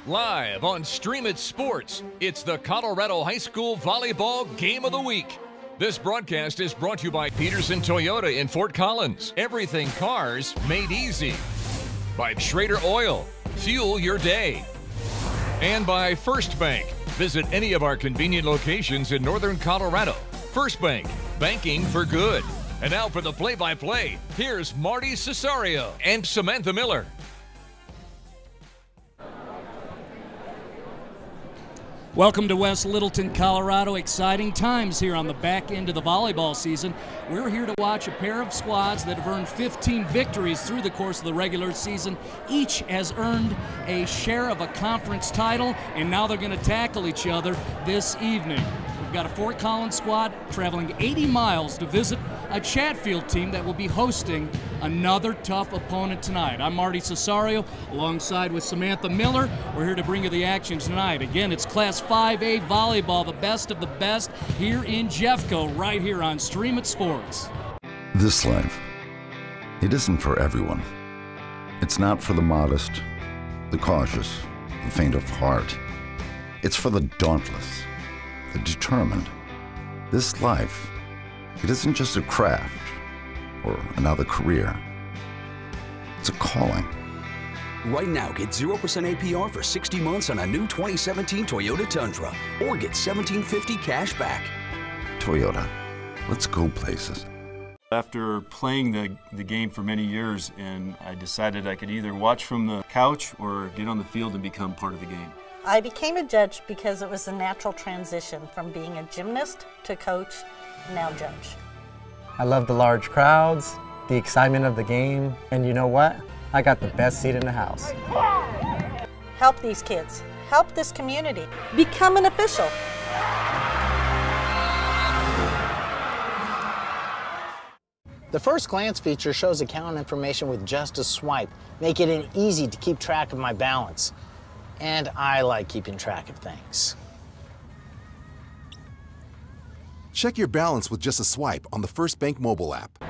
Live on Stream It Sports, it's the Colorado High School Volleyball Game of the Week. This broadcast is brought to you by Pedersen Toyota in Fort Collins. Everything cars made easy. By Schrader Oil, fuel your day. And by FirstBank. Visit any of our convenient locations in northern Colorado. FirstBank, banking for good. And now for the play-by-play, here's Marty, Cesario, and Samantha Miller. Welcome to West Littleton, Colorado. Exciting times here on the back end of the volleyball season. We're here to watch a pair of squads that have earned 15 victories through the course of the regular season. Each has earned a share of a conference title, and now they're going to tackle each other this evening. We've got a Fort Collins squad traveling 80 miles to visit a Chatfield team that will be hosting another tough opponent tonight. I'm Marty Cesario, alongside with Samantha Miller. We're here to bring you the action tonight. Again, it's Class 5A volleyball, the best of the best here in Jeffco, right here on Stream It Sports. This life, it isn't for everyone. It's not for the modest, the cautious, the faint of heart. It's for the dauntless, the determined. This life, it isn't just a craft or another career. It's a calling. Right now, get 0% APR for 60 months on a new 2017 Toyota Tundra, or get $1,750 cash back. Toyota, let's go places. After playing the game for many years, and I decided I could either watch from the couch or get on the field and become part of the game. I became a judge because it was a natural transition from being a gymnast to coach, now judge. I love the large crowds, the excitement of the game, and you know what? I got the best seat in the house. Help these kids. Help this community. Become an official. The First Glance feature shows account information with just a swipe, making it easy to keep track of my balance. And I like keeping track of things. Check your balance with just a swipe on the FirstBank mobile app.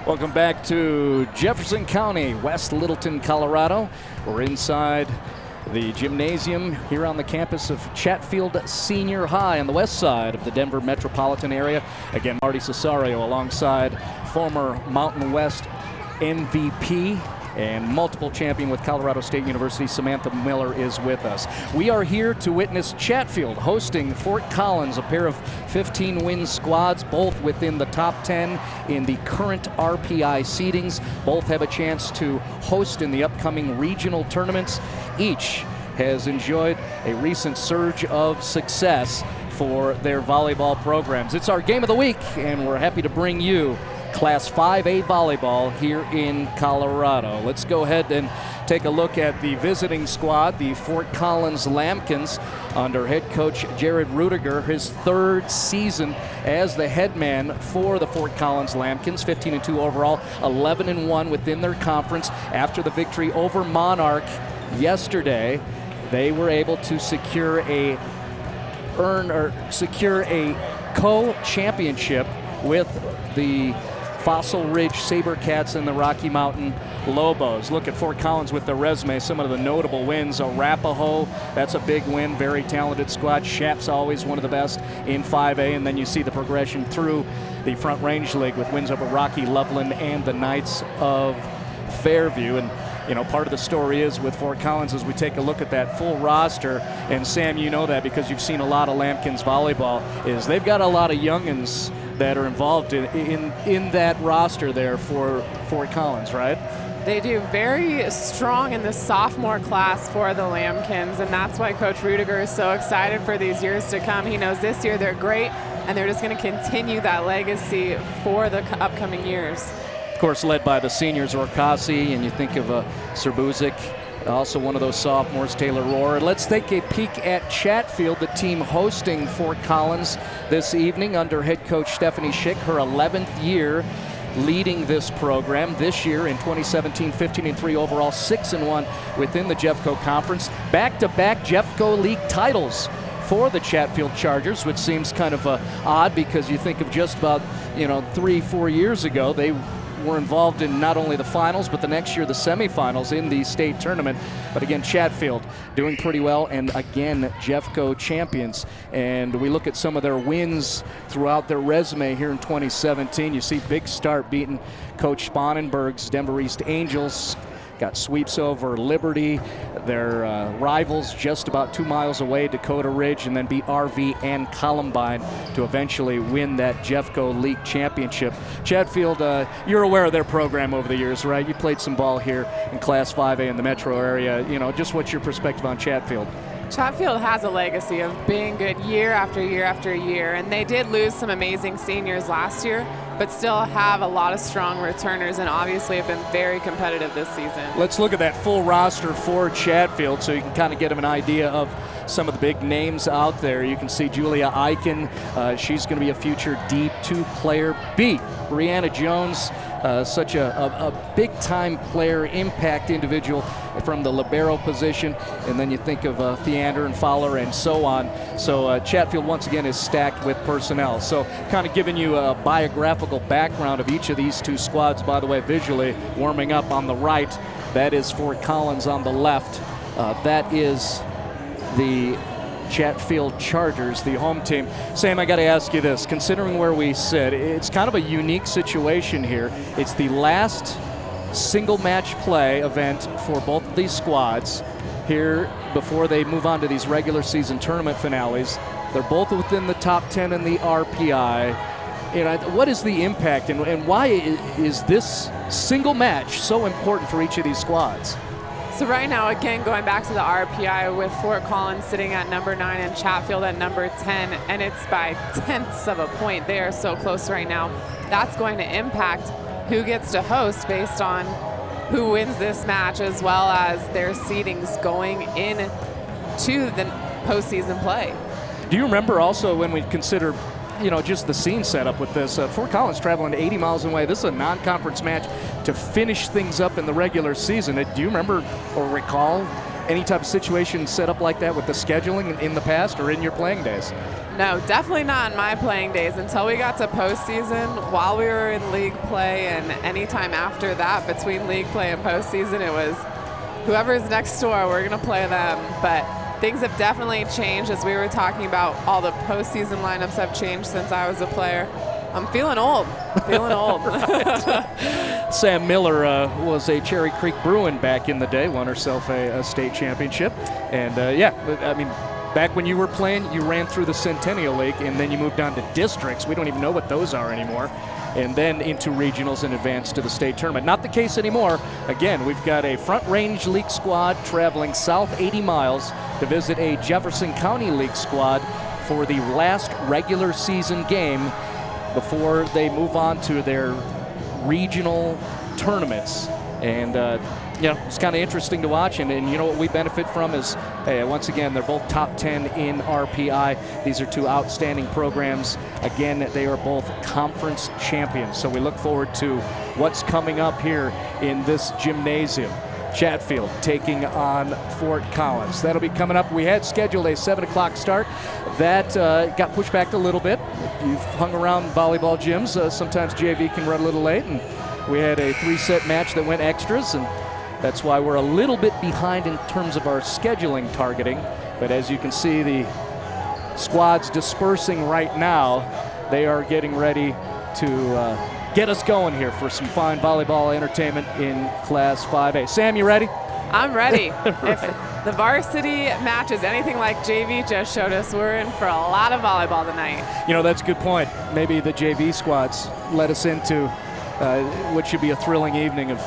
Welcome back to Jefferson County, West Littleton, Colorado. We're inside the gymnasium here on the campus of Chatfield Senior High on the west side of the Denver metropolitan area. Again, Marty Cesario alongside former Mountain West MVP and multiple champion with Colorado State University, Samantha Miller, is with us. We are here to witness Chatfield hosting Fort Collins, a pair of 15-win squads, both within the top 10 in the current RPI seedings. Both have a chance to host in the upcoming regional tournaments. Each has enjoyed a recent surge of success for their volleyball programs. It's our game of the week, and we're happy to bring you Class 5A volleyball here in Colorado. Let's go ahead and take a look at the visiting squad, the Fort Collins Lambkins, under head coach Jared Rudiger, his third season as the head man for the Fort Collins Lambkins, 15-2 overall, 11-1 within their conference. After the victory over Monarch yesterday, they were able to secure a co-championship with the Fossil Ridge Sabercats and the Rocky Mountain Lobos. Look at Fort Collins with the resume, some of the notable wins. Arapahoe, that's a big win, very talented squad. Shap's always one of the best in 5A, and then you see the progression through the Front Range League with wins over Rocky, Loveland, and the Knights of Fairview. And you know, part of the story is with Fort Collins as we take a look at that full roster, and Sam, you know that because you've seen a lot of Lambkins volleyball, is they've got a lot of youngins that are involved in that roster there for Fort Collins, right? They do. Very strong in the sophomore class for the Lambkins, and that's why Coach Rudiger is so excited for these years to come. He knows this year they're great, and they're just going to continue that legacy for the upcoming years. Of course, led by the seniors, Orcasi, and you think of Serbuzic, also one of those sophomores, Taylor Rohr. Let's take a peek at Chatfield, the team hosting Fort Collins this evening under head coach Stephanie Schick, her 11th year leading this program. This year in 2017, 15-3 overall, 6-1 within the Jeffco Conference. Back-to-back Jeffco League titles for the Chatfield Chargers, which seems kind of odd because you think of just about 3-4 years ago they were involved in not only the finals, but the next year the semifinals in the state tournament. But again, Chatfield doing pretty well, and again, Jeffco champions. And we look at some of their wins throughout their resume here in 2017. You see Big Start beating Coach Spanenberg's Denver East Angels. Got sweeps over Liberty, their rivals just about 2 miles away, Dakota Ridge, and then beat RV and Columbine to eventually win that Jeffco League Championship. Chatfield, you're aware of their program over the years, right? You played some ball here in Class 5A in the metro area. You know, just what's your perspective on Chatfield? Chatfield has a legacy of being good year after year after year, and they did lose some amazing seniors last year, but still have a lot of strong returners and obviously have been very competitive this season. Let's look at that full roster for Chatfield so you can kind of get them an idea of some of the big names out there. You can see Julia Eichen. She's going to be a future D2 player. Brianna Jones, such a big-time player, impact individual from the libero position. And then you think of Theander and Fowler and so on. So Chatfield, once again, is stacked with personnel. So kind of giving you a biographical background of each of these two squads. By the way, visually, warming up on the right, that is Fort Collins on the left. That is the Chatfield Chargers, the home team. Sam, I got to ask you this. Considering where we sit, it's kind of a unique situation here. It's the last single match play event for both of these squads here before they move on to these regular season tournament finales. They're both within the top 10 in the RPI. And what is the impact and why is this single match so important for each of these squads? So right now, again, going back to the RPI with Fort Collins sitting at number 9 and Chatfield at number 10, and it's by tenths of a point. They are so close right now. That's going to impact who gets to host based on who wins this match, as well as their seedings going into the postseason play. Do you remember also when we consider, you know, just the scene setup with this, Fort Collins traveling 80 miles away. This is a non-conference match to finish things up in the regular season. Do you remember or recall any type of situation set up like that with the scheduling in the past or in your playing days? No, definitely not in my playing days until we got to postseason. While we were in league play and any time after that, between league play and postseason, it was whoever's next door, we're going to play them. But things have definitely changed, as we were talking about. All the postseason lineups have changed since I was a player. I'm feeling old, Sam Miller was a Cherry Creek Bruin back in the day, won herself a state championship. And yeah, I mean, back when you were playing, you ran through the Centennial League and then you moved on to districts. We don't even know what those are anymore. And then into regionals and advanced to the state tournament. Not the case anymore. Again, we've got a Front Range League squad traveling south 80 miles to visit a Jefferson County League squad for the last regular season game before they move on to their regional tournaments. And you know, it's kind of interesting to watch, and you know what we benefit from is, hey, once again, they're both top 10 in RPI. These are two outstanding programs. Again, they are both conference champions, so we look forward to what's coming up here in this gymnasium. Chatfield taking on Fort Collins. That'll be coming up. We had scheduled a 7 o'clock start. That got pushed back a little bit. If you've hung around volleyball gyms, sometimes JV can run a little late, and we had a 3-set match that went extras, and that's why we're a little bit behind in terms of our scheduling targeting. But as you can see, the squads dispersing right now. They are getting ready to get us going here for some fine volleyball entertainment in Class 5A. Sam, you ready? I'm ready. If the varsity match is anything like JV just showed us, we're in for a lot of volleyball tonight. You know, that's a good point. Maybe the JV squads led us into what should be a thrilling evening of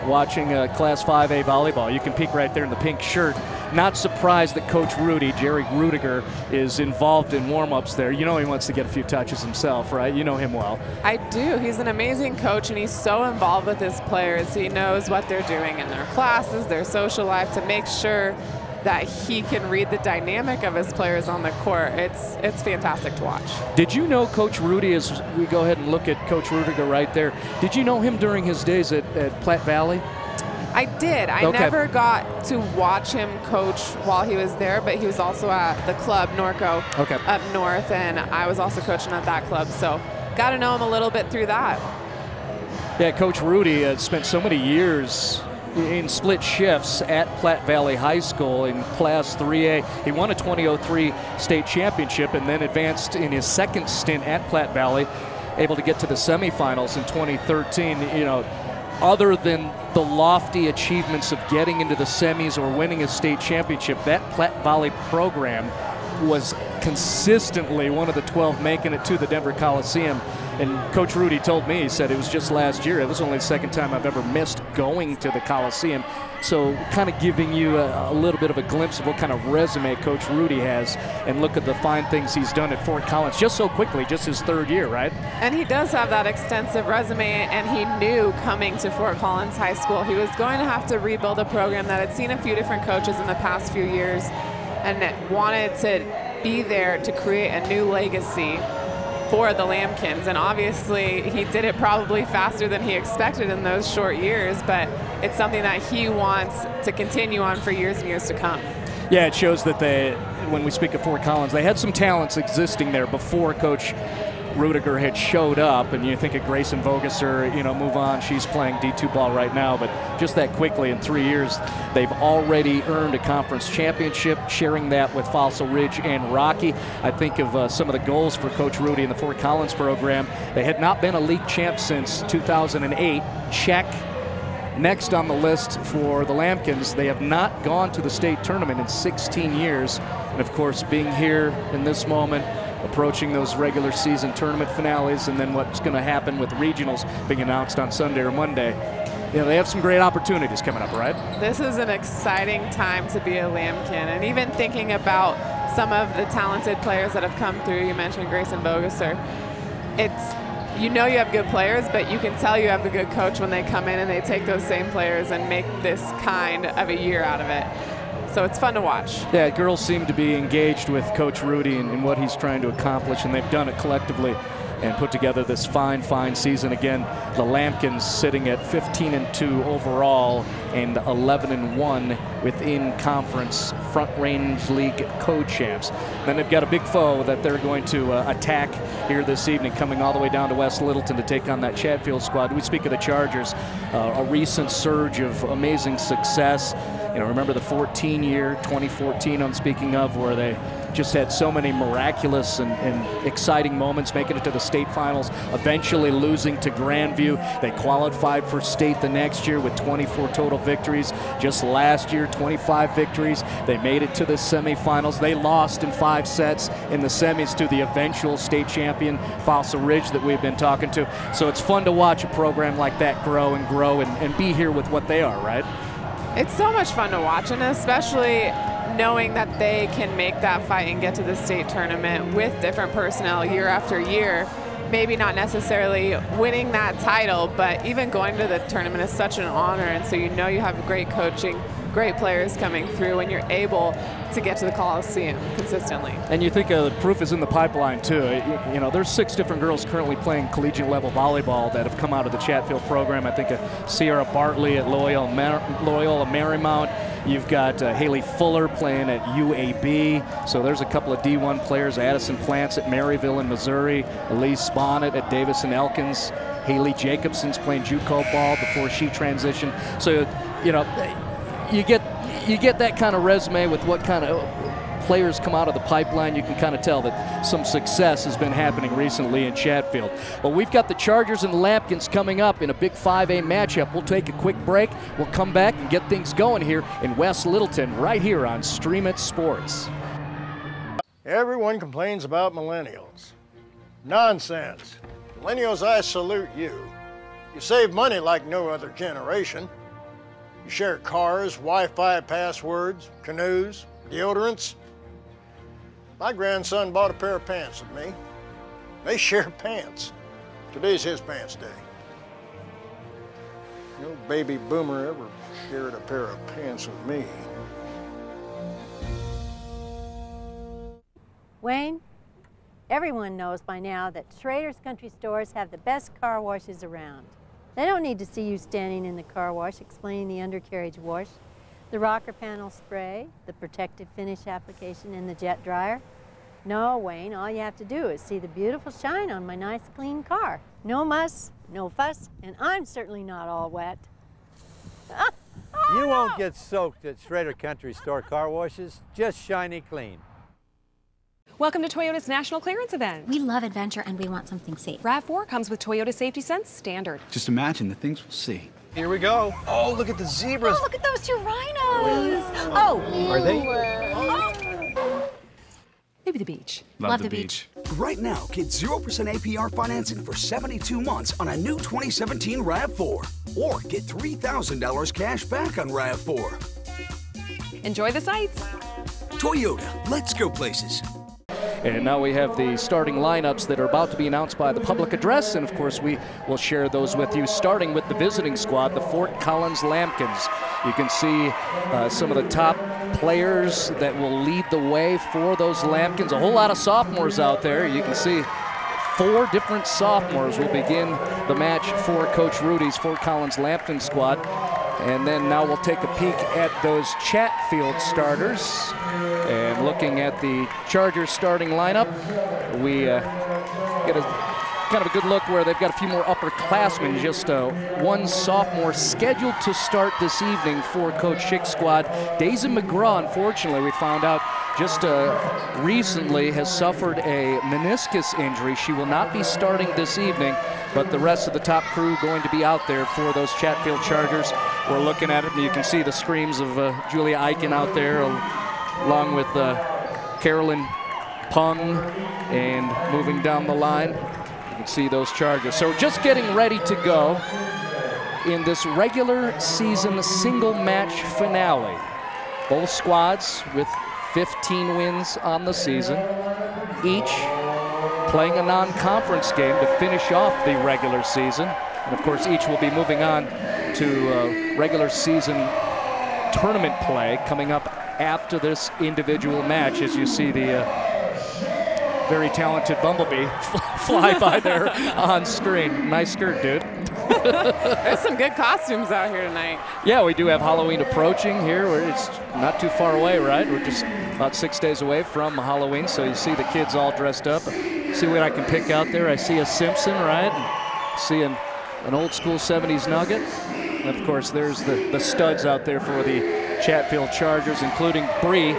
watching Class 5A volleyball. You can peek right there in the pink shirt. Not surprised that Coach Rudy, Jerry Rudiger, is involved in warm-ups there. You know he wants to get a few touches himself, right? You know him well. I do. He's an amazing coach, and he's so involved with his players. He knows what they're doing in their classes, their social life, to make sure that he can read the dynamic of his players on the court. It's fantastic to watch. Did you know Coach Rudy, as we go ahead and look at Coach Rudiger right there, did you know him during his days at Platte Valley? I did. I never got to watch him coach while he was there, but he was also at the club, Norco, up north, and I was also coaching at that club, so got to know him a little bit through that. Yeah, Coach Rudy spent so many years in split shifts at Platte Valley High School in Class 3A. He won a 2003 state championship and then advanced in his second stint at Platte Valley, able to get to the semifinals in 2013. You know, other than the lofty achievements of getting into the semis or winning a state championship, that Platte Valley program was consistently one of the 12 making it to the Denver Coliseum. And Coach Rudy told me, he said it was just last year. It was only the second time I've ever missed going to the Coliseum. So kind of giving you a little bit of a glimpse of what kind of resume Coach Rudy has, and look at the fine things he's done at Fort Collins just so quickly, just his third year, right? And he does have that extensive resume, and he knew coming to Fort Collins High School he was going to have to rebuild a program that had seen a few different coaches in the past few years and wanted to be there to create a new legacy for the Lambkins. And obviously he did it probably faster than he expected in those short years, but it's something that he wants to continue on for years and years to come. Yeah, it shows that when we speak of Fort Collins, they had some talents existing there before Coach Rudiger had showed up. And you think of Grayson Vogesser, you know, move on, she's playing D2 ball right now, but just that quickly in 3 years, they've already earned a conference championship, sharing that with Fossil Ridge and Rocky. I think of some of the goals for Coach Rudy in the Fort Collins program. They had not been a league champ since 2008. Check. Next on the list for the Lambkins, they have not gone to the state tournament in 16 years. And of course, being here in this moment, approaching those regular season tournament finales, and then what's going to happen with regionals being announced on Sunday or Monday. You know, they have some great opportunities coming up, right? This is an exciting time to be a Lambkin, and even thinking about some of the talented players that have come through. You mentioned Grayson Vogesser. It's, you know, you have good players, but you can tell you have a good coach when they come in and they take those same players and make this kind of a year out of it. So it's fun to watch. Yeah, girls seem to be engaged with Coach Rudy and what he's trying to accomplish, and they've done it collectively and put together this fine, fine season. Again, the Lambkins sitting at 15-2 overall and 11-1 within conference Front Range League co-champs. Then they've got a big foe that they're going to attack here this evening, coming all the way down to West Littleton to take on that Chatfield squad. We speak of the Chargers, a recent surge of amazing success. You know, remember the 2014 I'm speaking of, where they just had so many miraculous and exciting moments, making it to the state finals, eventually losing to Grandview. They qualified for state the next year with 24 total victories. Just last year, 25 victories. They made it to the semifinals. They lost in 5 sets in the semis to the eventual state champion, Fossil Ridge, that we've been talking to. So it's fun to watch a program like that grow and be here with what they are, right? It's so much fun to watch, and especially knowing that they can make that fight and get to the state tournament with different personnel year after year. Maybe not necessarily winning that title, but even going to the tournament is such an honor, and so you know you have great coaching, great players coming through, and you're able to get to the Coliseum consistently. And you think the proof is in the pipeline too. You know, there's 6 different girls currently playing collegiate level volleyball that have come out of the Chatfield program. I think of Sierra Bartley at Loyola Marymount. You've got Haley Fuller playing at UAB. So there's a couple of D1 players. Addison Plants at Maryville in Missouri. Elise Bonnet at Davis and Elkins. Haley Jacobson's playing JUCO ball before she transitioned. So, you know, you get that kind of resume with what kind of players come out of the pipeline. You can kind of tell that some success has been happening recently in Chatfield. Well, we've got the Chargers and the Lambkins coming up in a big 5A matchup. We'll take a quick break. We'll come back and get things going here in West Littleton, right here on Stream It Sports. Everyone complains about millennials. Nonsense. Millennials, I salute you. You save money like no other generation. You share cars, Wi-Fi passwords, canoes, deodorants. My grandson bought a pair of pants with me. They share pants. Today's his pants day. No baby boomer ever shared a pair of pants with me. Wayne, everyone knows by now that Schrader's Country Stores have the best car washes around. They don't need to see you standing in the car wash explaining the undercarriage wash, the rocker panel spray, the protective finish application, and the jet dryer. No, Wayne, all you have to do is see the beautiful shine on my nice clean car. No muss, no fuss, and I'm certainly not all wet. You won't get soaked at Schrader Country Store car washes, just shiny clean. Welcome to Toyota's National Clearance Event. We love adventure and we want something safe. RAV4 comes with Toyota Safety Sense Standard. Just imagine the things we'll see. Here we go. Oh, look at the zebras. Oh, look at those 2 rhinos. Oh. Are they? Maybe the beach. Love the beach. Right now, get 0% APR financing for 72 months on a new 2017 RAV4. Or get $3,000 cash back on RAV4. Enjoy the sights. Toyota, let's go places. And now we have the starting lineups that are about to be announced by the public address, and of course we will share those with you, starting with the visiting squad, the Fort Collins Lambkins. You can see some of the top players that will lead the way for those Lambkins. A whole lot of sophomores out there. You can see 4 different sophomores will begin the match for Coach Rudy's Fort Collins Lambkins squad. And then now we'll take a peek at those Chatfield starters. And looking at the Chargers starting lineup, we get a kind of a good look where they've got a few more upperclassmen, just 1 sophomore scheduled to start this evening for Coach Schick's squad. Daisy McGraw, unfortunately, we found out just recently has suffered a meniscus injury. She will not be starting this evening, but the rest of the top crew going to be out there for those Chatfield Chargers. We're looking at it, and you can see the screams of Julia Eichen out there, along with Carolyn Pung, and moving down the line, you can see those Chargers. So just getting ready to go in this regular season single match finale. Both squads with 15 wins on the season, each playing a non-conference game to finish off the regular season. And of course, each will be moving on to regular season tournament play coming up after this individual match, as you see the very talented Bumblebee fly by there on screen. Nice skirt, dude. There's some good costumes out here tonight. Yeah, we do have Halloween approaching here. It's not too far away, right? We're just about 6 days away from Halloween, so you see the kids all dressed up. See what I can pick out there. I see a Simpson, right? And see an old school 70s Nugget. And of course, there's the studs out there for the Chatfield Chargers, including Bree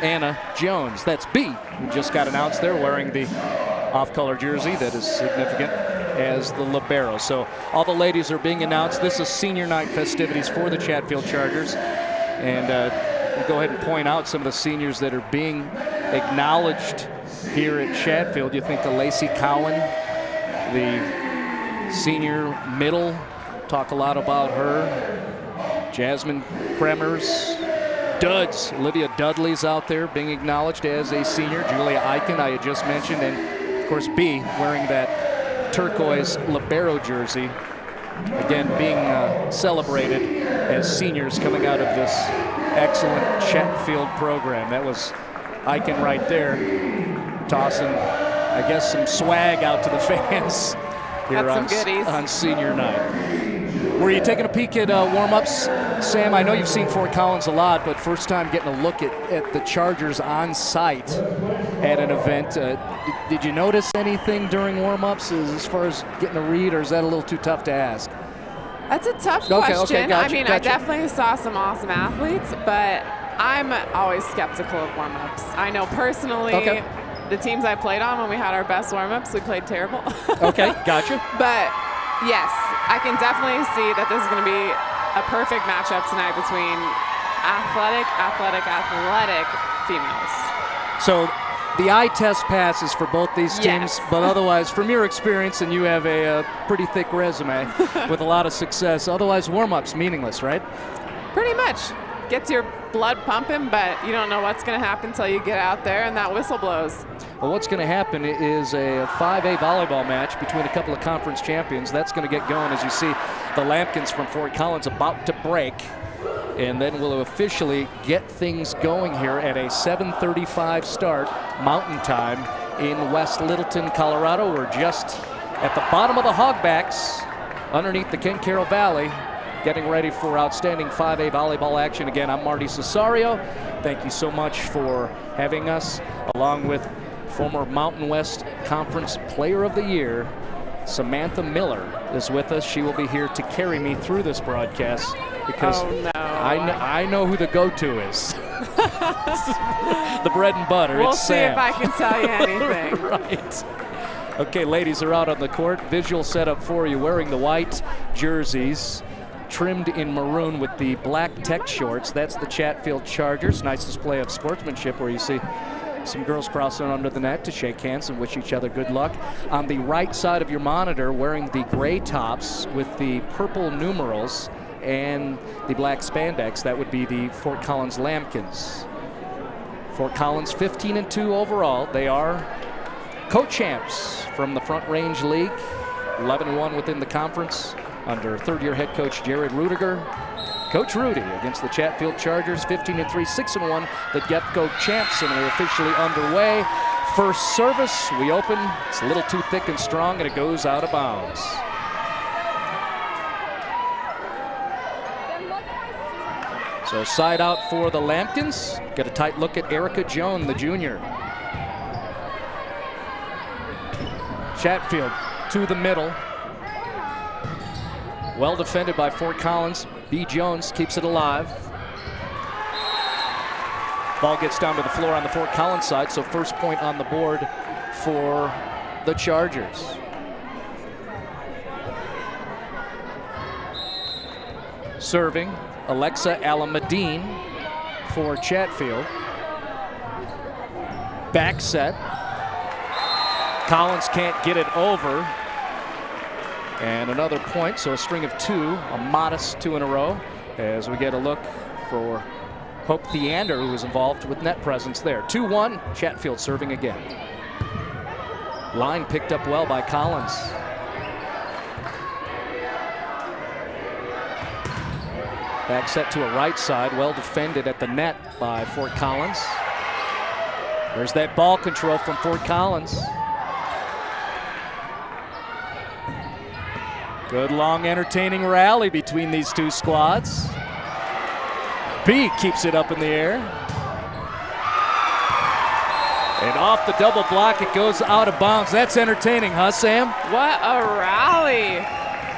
Anna Jones. That's B, who just got announced there wearing the off-color jersey that is significant as the libero. So all the ladies are being announced. This is senior night festivities for the Chatfield Chargers. And we'll go ahead and point out some of the seniors that are being acknowledged here at Chatfield. You think of Lacey Cowan, the senior middle, talk a lot about her. Jasmine Kremers, Duds, Olivia Dudley's out there being acknowledged as a senior. Julia Eichen, I had just mentioned, and of course B, wearing that turquoise libero jersey, again being celebrated as seniors coming out of this excellent Chatfield program. That was Eichen right there, tossing, I guess, some swag out to the fans here on senior night. Were you taking a peek at warm-ups, Sam? I know you've seen Fort Collins a lot, but first time getting a look at the Chargers on site at an event. Did you notice anything during warm-ups as far as getting a read, or is that a little too tough to ask? That's a tough question. Okay, gotcha, I mean, I definitely saw some awesome athletes, but I'm always skeptical of warm-ups. I know personally, the teams I played on when we had our best warm-ups, we played terrible. Okay, gotcha. But yes, I can definitely see that this is going to be a perfect matchup tonight between athletic females. So the eye test passes for both these teams, but otherwise, from your experience, and you have a pretty thick resume with a lot of success, otherwise warm-ups meaningless, right? Pretty much. Gets your blood pumping, but you don't know what's going to happen until you get out there and that whistle blows. Well, what's going to happen is a 5A volleyball match between a couple of conference champions. That's going to get going as you see the Lambkins from Fort Collins about to break. And then we'll officially get things going here at a 7:35 start Mountain Time in West Littleton, Colorado. We're just at the bottom of the Hogbacks underneath the Ken Carroll Valley, getting ready for outstanding 5A volleyball action. Again, I'm Marty Cesario. Thank you so much for having us, along with former Mountain West Conference Player of the Year, Samantha Miller is with us. She will be here to carry me through this broadcast because I know who the go-to is. The bread and butter. We'll it's see Sam. if I can tell you anything. Right. Okay, ladies are out on the court. Visual setup for you, wearing the white jerseys, trimmed in maroon with the black tech shorts. That's the Chatfield Chargers. Nice display of sportsmanship where you see some girls crossing under the net to shake hands and wish each other good luck. On the right side of your monitor, wearing the gray tops with the purple numerals and the black spandex, that would be the Fort Collins Lambkins. Fort Collins 15-2 overall. They are co-champs from the Front Range League, 11-1 within the conference under third-year head coach Jared Rudiger. Coach Rudy against the Chatfield Chargers, 15-3, 6-1, the get-go champs, and we're officially underway. First service, we open. It's a little too thick and strong, and it goes out of bounds. So side out for the Lambkins. Get a tight look at Erica Joan, the junior. Chatfield to the middle. Well defended by Fort Collins. B. Jones keeps it alive. Ball gets down to the floor on the Fort Collins side, so first point on the board for the Chargers. Serving, Alexa Alamadine for Chatfield. Back set. Collins can't get it over. And another point, so a string of two, a modest two in a row, as we get a look for Hope Theander, who was involved with net presence there. 2-1, Chatfield serving again. Line picked up well by Collins. Back set to a right side, well defended at the net by Fort Collins. There's that ball control from Fort Collins. Good long entertaining rally between these two squads. B keeps it up in the air. And off the double block, it goes out of bounds. That's entertaining, huh, Sam? What a rally.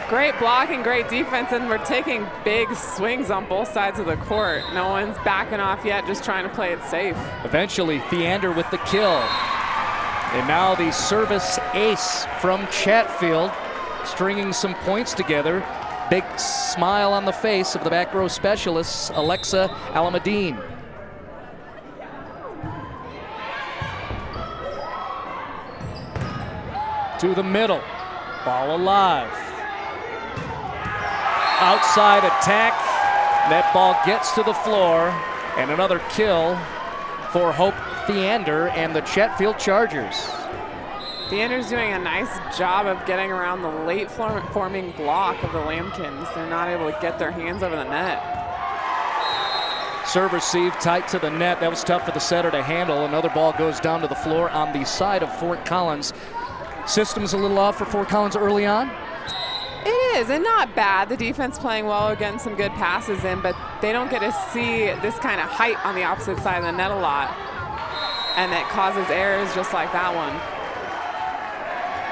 Great blocking, great defense, and we're taking big swings on both sides of the court. No one's backing off yet, just trying to play it safe. Eventually, Theander with the kill. And now the service ace from Chatfield, stringing some points together. Big smile on the face of the back row specialist, Alexa Alamadine. To the middle, ball alive. Outside attack, that ball gets to the floor, and another kill for Hope Theander and the Chatfield Chargers. Theander's doing a nice job of getting around the late forming block of the Lambkins. They're not able to get their hands over the net. Serve receive tight to the net. That was tough for the setter to handle. Another ball goes down to the floor on the side of Fort Collins. System's a little off for Fort Collins early on. It is, and not bad. The defense playing well, again, some good passes in, but they don't get to see this kind of height on the opposite side of the net a lot. And that causes errors just like that one.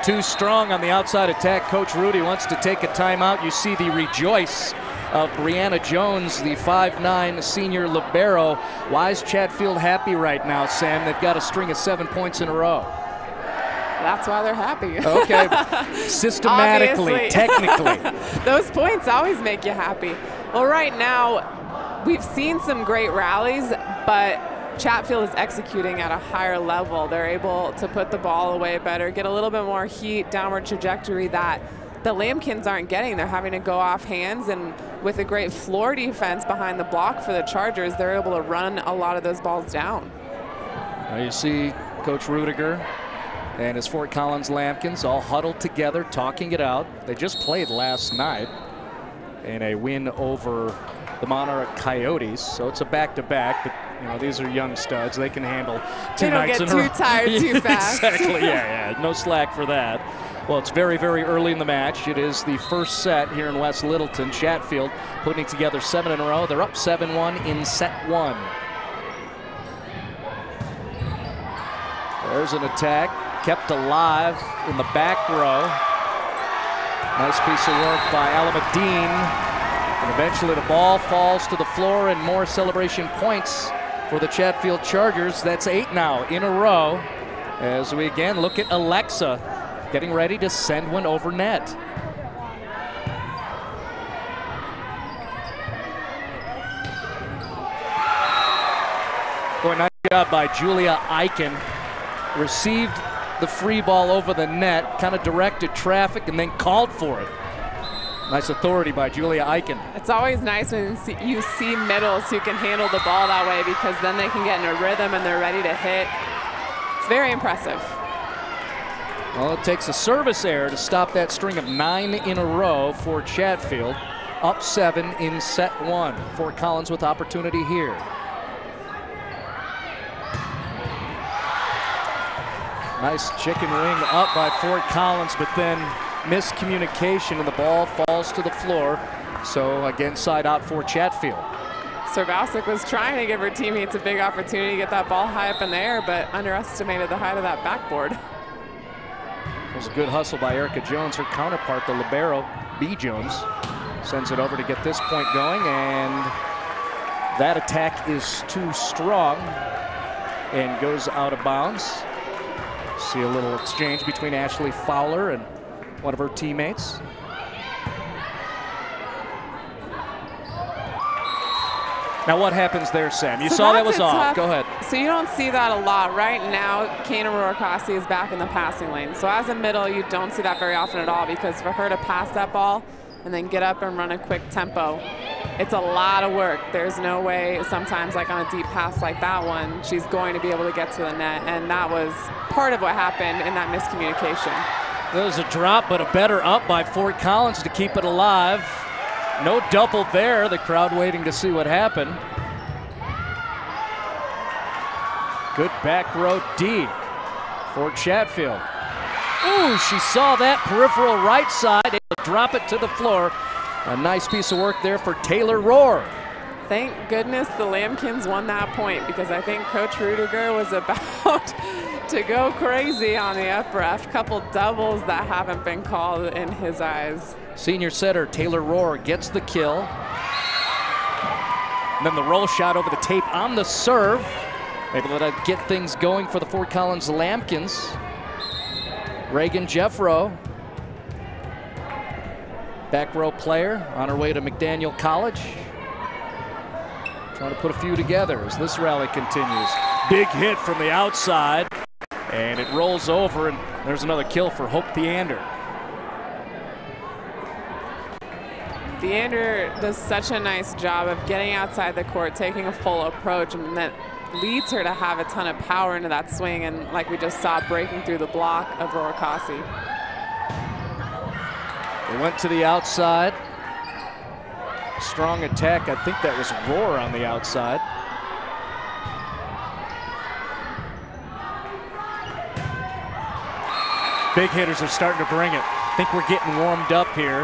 Too strong on the outside attack. Coach Rudy wants to take a timeout. You see the rejoice of Brianna Jones, the 5'9" senior libero. Why is Chatfield happy right now, Sam? They've got a string of 7 points in a row. That's why they're happy. Okay, systematically, technically. Those points always make you happy. Well, right now, we've seen some great rallies, but Chatfield is executing at a higher level. They're able to put the ball away better, get a little bit more heat, downward trajectory that the Lambkins aren't getting. They're having to go off hands, and with a great floor defense behind the block for the Chargers, they're able to run a lot of those balls down. Now you see Coach Rudiger and his Fort Collins Lambkins all huddled together, talking it out. They just played last night in a win over the Monarch Coyotes, so it's a back-to-back, but you know, these are young studs. They can handle two nights in a row. They don't get too tired too fast. Exactly, yeah, no slack for that. Well, it's very, very early in the match. It is the first set here in West Littleton. Chatfield putting together 7 in a row. They're up 7-1 in set 1. There's an attack kept alive in the back row. Nice piece of work by Alameddine. And eventually the ball falls to the floor and more celebration points for the Chatfield Chargers. That's 8 now in a row as we again look at Alexa getting ready to send one over net. Boy, nice job by Julia Eichen. Received the free ball over the net, kind of directed traffic and then called for it. Nice authority by Julia Eichen. It's always nice when you see middles who can handle the ball that way, because then they can get in a rhythm and they're ready to hit. It's very impressive. Well, it takes a service error to stop that string of 9 in a row for Chatfield. Up 7 in set 1. Fort Collins with opportunity here. Nice chicken wing up by Fort Collins, but then miscommunication and the ball falls to the floor. So again, side out for Chatfield. Servasic was trying to give her teammates a big opportunity to get that ball high up in the air, but underestimated the height of that backboard. It was a good hustle by Erica Jones. Her counterpart, the libero, B. Jones, sends it over to get this point going, and that attack is too strong and goes out of bounds. See a little exchange between Ashley Fowler and one of her teammates. Now what happens there, Sam? You saw that was off. Go ahead. So you don't see that a lot. Right now, Kana Rorokasi is back in the passing lane. So as a middle, you don't see that very often at all, because for her to pass that ball and then get up and run a quick tempo, it's a lot of work. There's no way sometimes, like on a deep pass like that one, she's going to be able to get to the net. And that was part of what happened in that miscommunication. There was a drop, but a better up by Fort Collins to keep it alive. No double there. The crowd waiting to see what happened. Good back row D for Chatfield. Ooh, she saw that peripheral right side, able to drop it to the floor. A nice piece of work there for Taylor Rohr. Thank goodness the Lambkins won that point, because I think Coach Rudiger was about to go crazy on the up ref. Couple doubles that haven't been called in his eyes. Senior setter Taylor Rohr gets the kill. And then the roll shot over the tape on the serve. Able to get things going for the Fort Collins Lambkins. Reagan Jeffro, back row player, on her way to McDaniel College. Trying to put a few together as this rally continues. Big hit from the outside, and it rolls over, and there's another kill for Hope Theander. Theander does such a nice job of getting outside the court, taking a full approach, and that leads her to have a ton of power into that swing, and like we just saw, breaking through the block of Rorokasi. They went to the outside. Strong attack. I think that was Rohr on the outside. Big hitters are starting to bring it. I think we're getting warmed up here.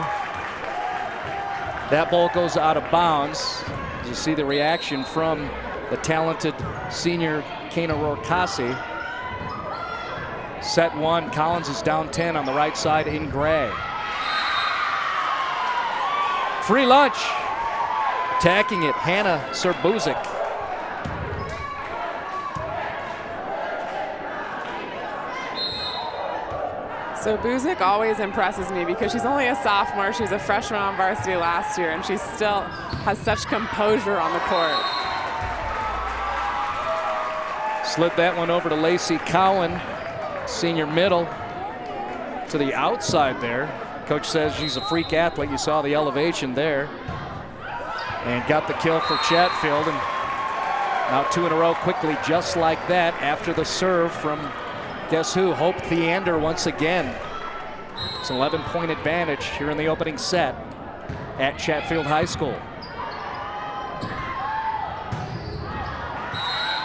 That ball goes out of bounds. You see the reaction from the talented senior Kana Rorokasi. Set 1, Collins is down 10 on the right side in gray. Free lunch. Attacking it, Hannah Serbuzik. So Buzik always impresses me, because she's only a sophomore. She's a freshman on varsity last year, and she still has such composure on the court. Slid that one over to Lacey Cowan, senior middle, to the outside there. Coach says she's a freak athlete. You saw the elevation there. And got the kill for Chatfield. And now 2 in a row quickly, just like that, after the serve from, guess who? Hope Theander once again. It's an 11-point advantage here in the opening set at Chatfield High School.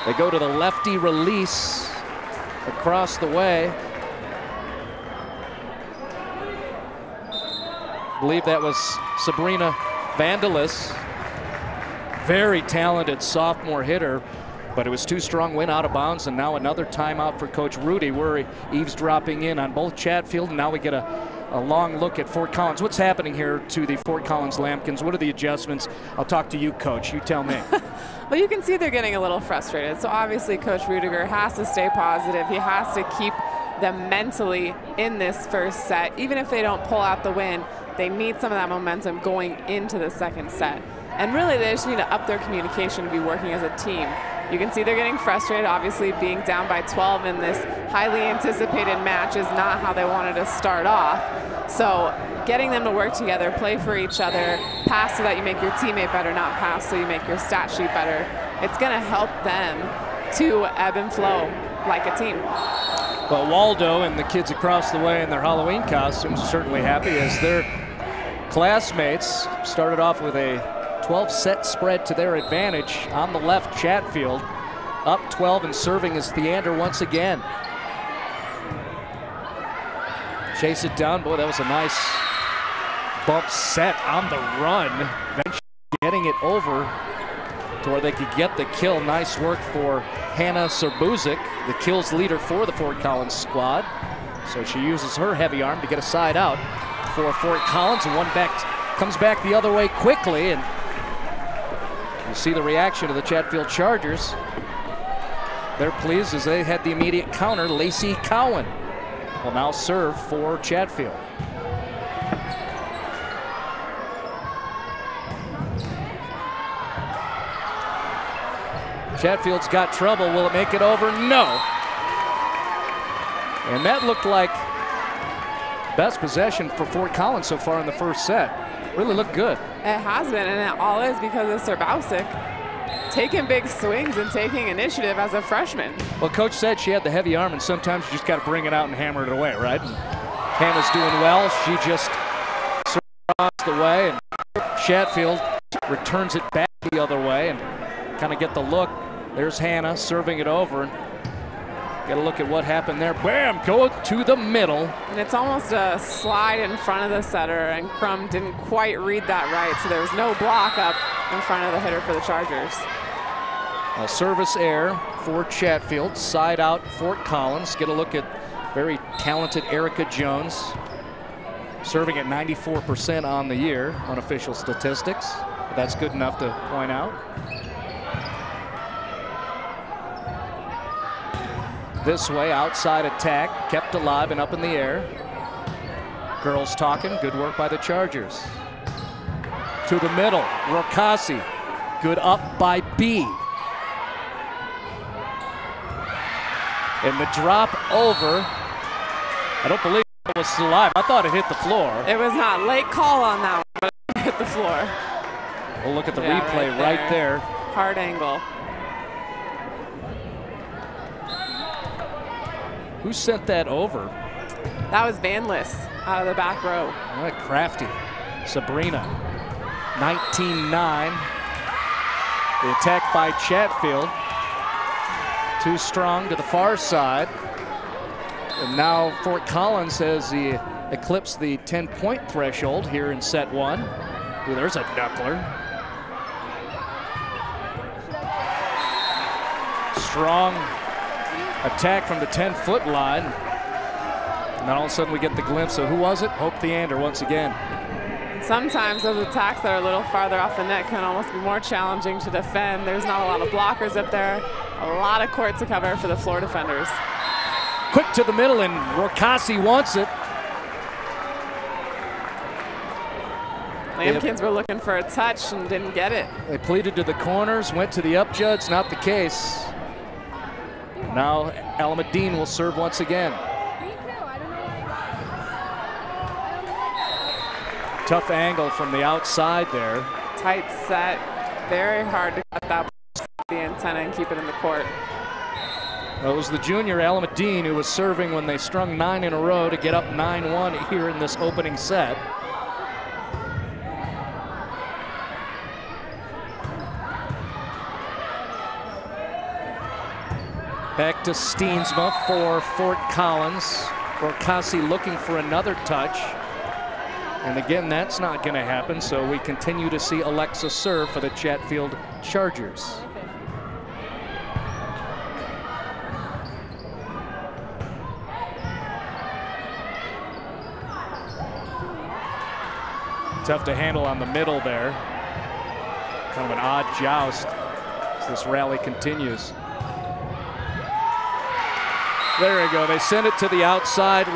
They go to the lefty release across the way. I believe that was Sabrina Vandalis. Very talented sophomore hitter, but it was too strong, went out of bounds, and now another timeout for Coach Rudy. We're eavesdropping in on both Chatfield, and now we get a a long look at Fort Collins. What's happening here to the Fort Collins Lambkins? What are the adjustments? I'll talk to you, Coach. You tell me. Well, you can see they're getting a little frustrated. So obviously Coach Rudiger has to stay positive. He has to keep them mentally in this first set. Even if they don't pull out the win, they need some of that momentum going into the second set. And really, they just need to up their communication to be working as a team. You can see they're getting frustrated. Obviously, being down by 12 in this highly anticipated match is not how they wanted to start off. So getting them to work together, play for each other, pass so that you make your teammate better, not pass so you make your stat sheet better. It's going to help them to ebb and flow like a team. Well, Waldo and the kids across the way in their Halloween costumes are certainly happy as their classmates started off with a 12-set spread to their advantage. On the left, Chatfield up 12 and serving is Theander once again. Chase it down. Boy, that was a nice bump set on the run. Eventually getting it over to where they could get the kill. Nice work for Hannah Serbuzik, the kills leader for the Fort Collins squad. So she uses her heavy arm to get a side out for Fort Collins, and one back comes back the other way quickly, and you see the reaction of the Chatfield Chargers. They're pleased as they had the immediate counter. Lacey Cowan will now serve for Chatfield. Chatfield's got trouble. Will it make it over? No. And that looked like best possession for Fort Collins so far in the first set. Really looked good. It has been, and it all is because of Serbuzik taking big swings and taking initiative as a freshman. Well, Coach said she had the heavy arm, and sometimes you just got to bring it out and hammer it away, right? And Hannah's doing well. She just serves the way, and Chatfield returns it back the other way and kind of get the look. There's Hannah serving it over. Got to look at what happened there. Bam! Go to the middle. And it's almost a slide in front of the setter, and Crum didn't quite read that right, so there was no block up in front of the hitter for the Chargers. A service error for Chatfield. Side out Fort Collins. Get a look at very talented Erica Jones, serving at 94% on the year on official statistics. But that's good enough to point out. This way, outside attack, kept alive and up in the air. Girls talking, good work by the Chargers. To the middle, Rokasi, good up by B. And the drop over, I don't believe it was alive. I thought it hit the floor. It was not. Late call on that one, but it hit the floor. We'll look at the replay right there. Hard angle. Who sent that over? That was Vanless out of the back row. Crafty. Sabrina. 19-9. The attack by Chatfield. Too strong to the far side. And now Fort Collins has eclipsed the 10-point threshold here in set one. Ooh, there's a knuckler. Strong attack from the 10-foot line. And then all of a sudden we get the glimpse of who was it? Hope Theander once again. Sometimes those attacks that are a little farther off the net can almost be more challenging to defend. There's not a lot of blockers up there. A lot of court to cover for the floor defenders. Quick to the middle, and Rokasi wants it. Lambkins were looking for a touch and didn't get it. They pleaded to the corners, went to the up judge, not the case. Now Alameddine will serve once again. Tough angle from the outside there. Tight set, very hard to cut that the antenna and keep it in the court. Well, it was the junior Alameddine who was serving when they strung 9 in a row to get up 9-1 here in this opening set. Back to Steensma for Fort Collins. Rokasi looking for another touch. And again, that's not going to happen, so we continue to see Alexa serve for the Chatfield Chargers. Tough to handle on the middle there. Kind of an odd joust as this rally continues. There we go. They send it to the outside.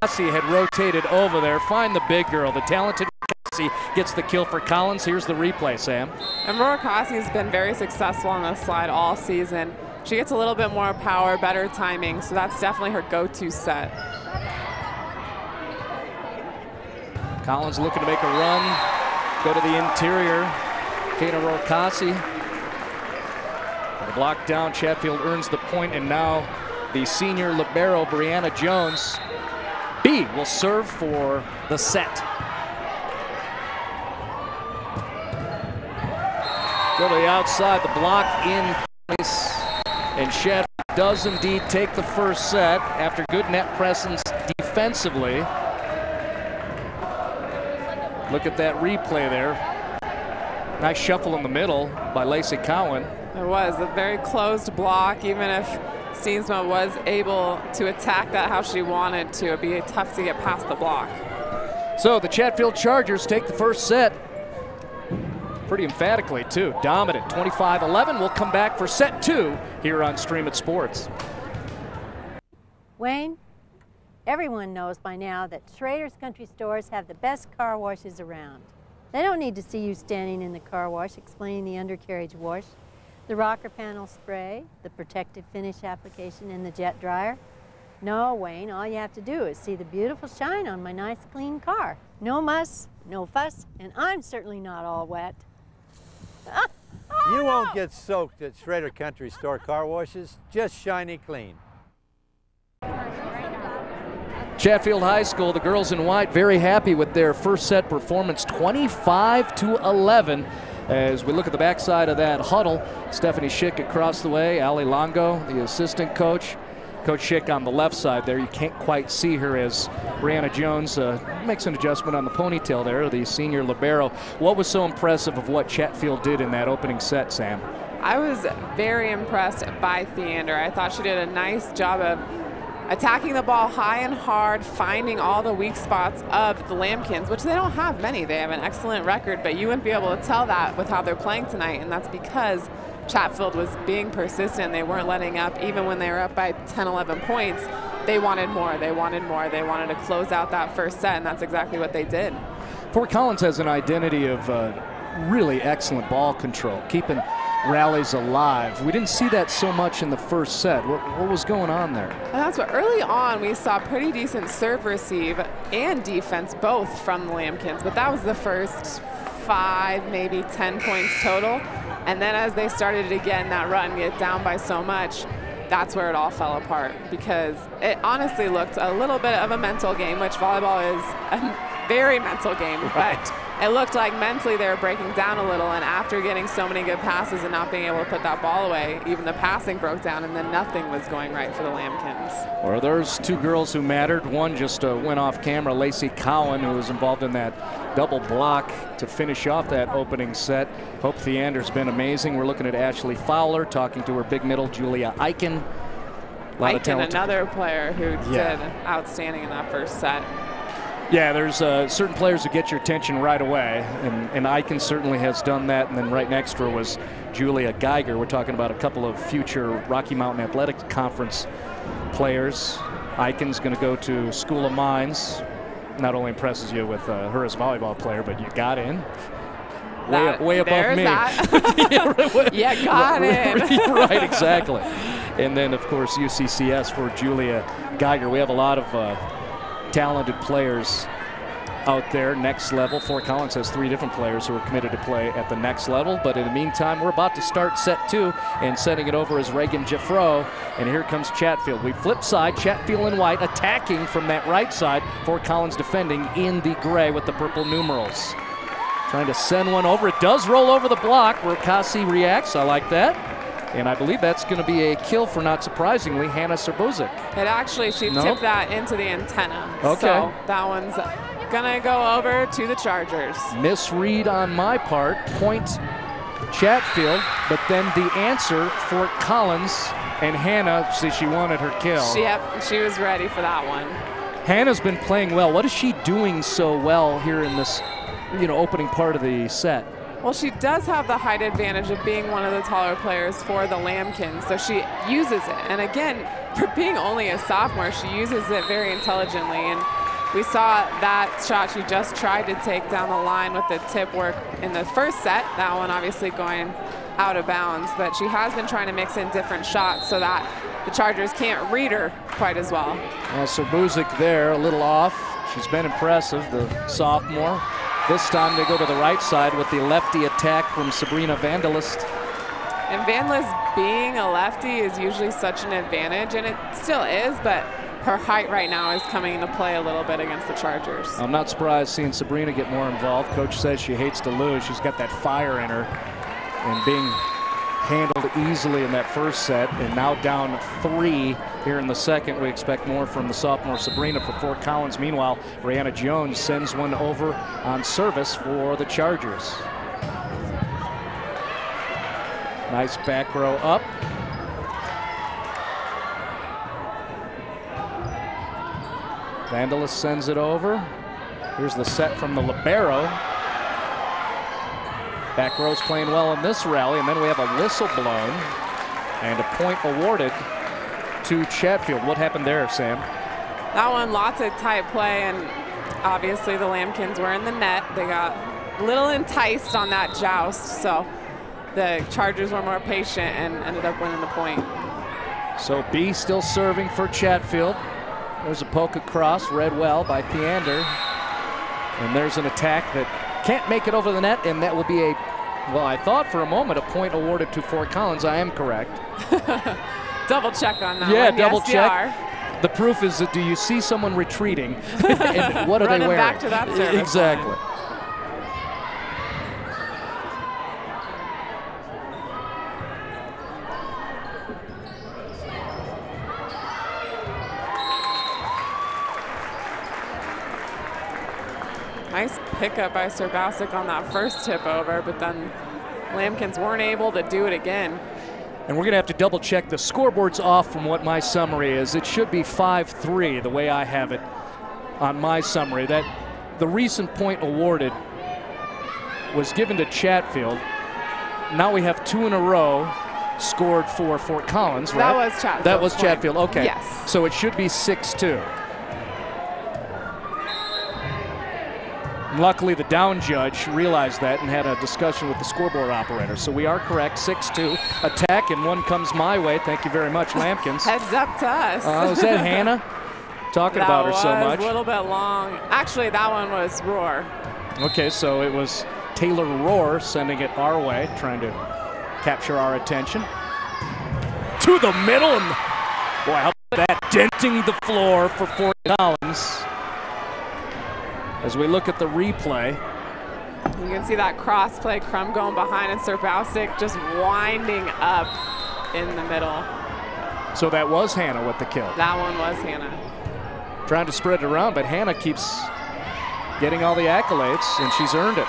Rossi had rotated over there. Find the big girl. The talented Rossi gets the kill for Collins. Here's the replay, Sam. And Rossi has been very successful on this slide all season. She gets a little bit more power, better timing, so that's definitely her go-to set. Collins looking to make a run, go to the interior. Kata Rokasi. The block down, Chatfield earns the point, and now the senior libero, Brianna Jones. B will serve for the set. Go to the outside, the block in place, and Chatfield does indeed take the first set after good net presence defensively. Look at that replay there. Nice shuffle in the middle by Lacey Cowan. It was a very closed block, even if Steensma was able to attack that how she wanted to. It'd be tough to get past the block. So the Chatfield Chargers take the first set. Pretty emphatically, too. Dominant, 25-11. We'll come back for set 2 here on Stream It Sports. Wayne, everyone knows by now that Schrader's Country Stores have the best car washes around. They don't need to see you standing in the car wash explaining the undercarriage wash, the rocker panel spray, the protective finish application, and the jet dryer. No, Wayne, all you have to do is see the beautiful shine on my nice clean car. No muss, no fuss, and I'm certainly not all wet. You won't get soaked at Schrader Country Store car washes, just shiny clean. Chatfield High School, the girls in white, very happy with their first set performance, 25-11. As we look at the backside of that huddle, Stephanie Schick across the way, Ali Longo, the assistant coach. Coach Schick on the left side there. You can't quite see her as Brianna Jones makes an adjustment on the ponytail there, the senior libero. What was so impressive of what Chatfield did in that opening set, Sam? I was very impressed by Theander. I thought she did a nice job of attacking the ball high and hard, finding all the weak spots of the Lambkins, which they don't have many. They have an excellent record, but you wouldn't be able to tell that with how they're playing tonight, and that's because Chatfield was being persistent. They weren't letting up. Even when they were up by 10, 11 points, they wanted more. They wanted more. They wanted to close out that first set, and that's exactly what they did. Fort Collins has an identity of really excellent ball control, keeping rallies alive. We didn't see that so much in the first set. What was going on there? And that's what early on we saw pretty decent serve receive and defense both from the Lambkins, but that was the first 5, maybe 10 points total. And then as they started to get in that run, get down by so much, that's where it all fell apart, because it honestly looked a little bit of a mental game, which volleyball is a very mental game. Right. But it looked like mentally they were breaking down a little, and after getting so many good passes and not being able to put that ball away, even the passing broke down, and then nothing was going right for the Lambkins. Well, there's two girls who mattered. One just went off camera, Lacey Cowan, who was involved in that double block to finish off that opening set. Hope Theander's been amazing. We're looking at Ashley Fowler, talking to her big middle, Julia Eichen. Eichen, another player who did outstanding in that first set. Yeah, there's certain players who get your attention right away, and Eichen certainly has done that. And then right next to her was Julia Geiger. We're talking about a couple of future Rocky Mountain Athletics Conference players. Eichen's going to go to School of Mines. Not only impresses you with her as a volleyball player, but you got in. Way above me. Yeah, got it. Right, exactly. And then, of course, UCCS for Julia Geiger. We have a lot of talented players out there, next level. Fort Collins has 3 different players who are committed to play at the next level. But in the meantime, we're about to start set 2, and setting it over is Reagan Jeffro. And here comes Chatfield. We flip side, Chatfield in white, attacking from that right side. Fort Collins defending in the gray with the purple numerals. Trying to send one over. It does roll over the block. Rokasi reacts. I like that. And I believe that's going to be a kill for, not surprisingly, Hannah Serbuzik. It actually, she tipped that into the antenna. Okay. So that one's gonna go over to the Chargers. Misread on my part, point Chatfield, but then the answer, Fort Collins, and Hannah, she wanted her kill. Yep, she was ready for that one. Hannah's been playing well. What is she doing so well here in this opening part of the set. Well, she does have the height advantage of being one of the taller players for the Lambkins, so she uses it. And again, for being only a sophomore, she uses it very intelligently. And we saw that shot she just tried to take down the line with the tip work in the first set. That one obviously going out of bounds, but she has been trying to mix in different shots so that the Chargers can't read her quite as well. Well, Serbuzic there, a little off. She's been impressive, the sophomore. This time they go to the right side with the lefty attack from Sabrina Vandalist. And Vandalist being a lefty is usually such an advantage, and it still is, but her height right now is coming into play a little bit against the Chargers. I'm not surprised seeing Sabrina get more involved. Coach says she hates to lose. She's got that fire in her, and being handled easily in that first set, and now down 3 here in the second. We expect more from the sophomore Sabrina for Fort Collins. Meanwhile, Brianna Jones sends one over on service for the Chargers. Nice back row up. Vandalist sends it over. Here's the set from the libero. Back row's playing well in this rally, and then we have a whistle blown and a point awarded to Chatfield. What happened there, Sam? That one, lots of tight play, and obviously the Lambkins were in the net. They got a little enticed on that joust, so the Chargers were more patient and ended up winning the point. So B still serving for Chatfield. There's a poke across, read well by Theander. And there's an attack that can't make it over the net, and that will be a, well, I thought for a moment a point awarded to Fort Collins. I am correct. Double check on that Yeah, one. double yes, check. The proof is that do you see someone retreating? And what are they wearing? Back to that service exactly. line. Nice pickup by Serbasic on that first tip over, but then Lambkins weren't able to do it again. And we're going to have to double check. The scoreboard's off from what my summary is. It should be 5-3 the way I have it on my summary. That the recent point awarded was given to Chatfield. Now we have 2 in a row scored for Fort Collins, right? That was Chatfield. That was Chatfield, okay. Yes. So it should be 6-2. Luckily, the down judge realized that and had a discussion with the scoreboard operator. So we are correct, 6-2. Attack, and one comes my way. Thank you very much, Lambkins. Heads up to us. Was that Hannah? Talking about her so much. That was a little bit long. Actually, that one was Roar. Okay, so it was Taylor Roar sending it our way, trying to capture our attention. To the middle, and boy, how about that, denting the floor for Fort Collins. As we look at the replay. You can see that cross play, Crum going behind, and Serbasic just winding up in the middle. So that was Hannah with the kill. That one was Hannah. Trying to spread it around, but Hannah keeps getting all the accolades, and she's earned it.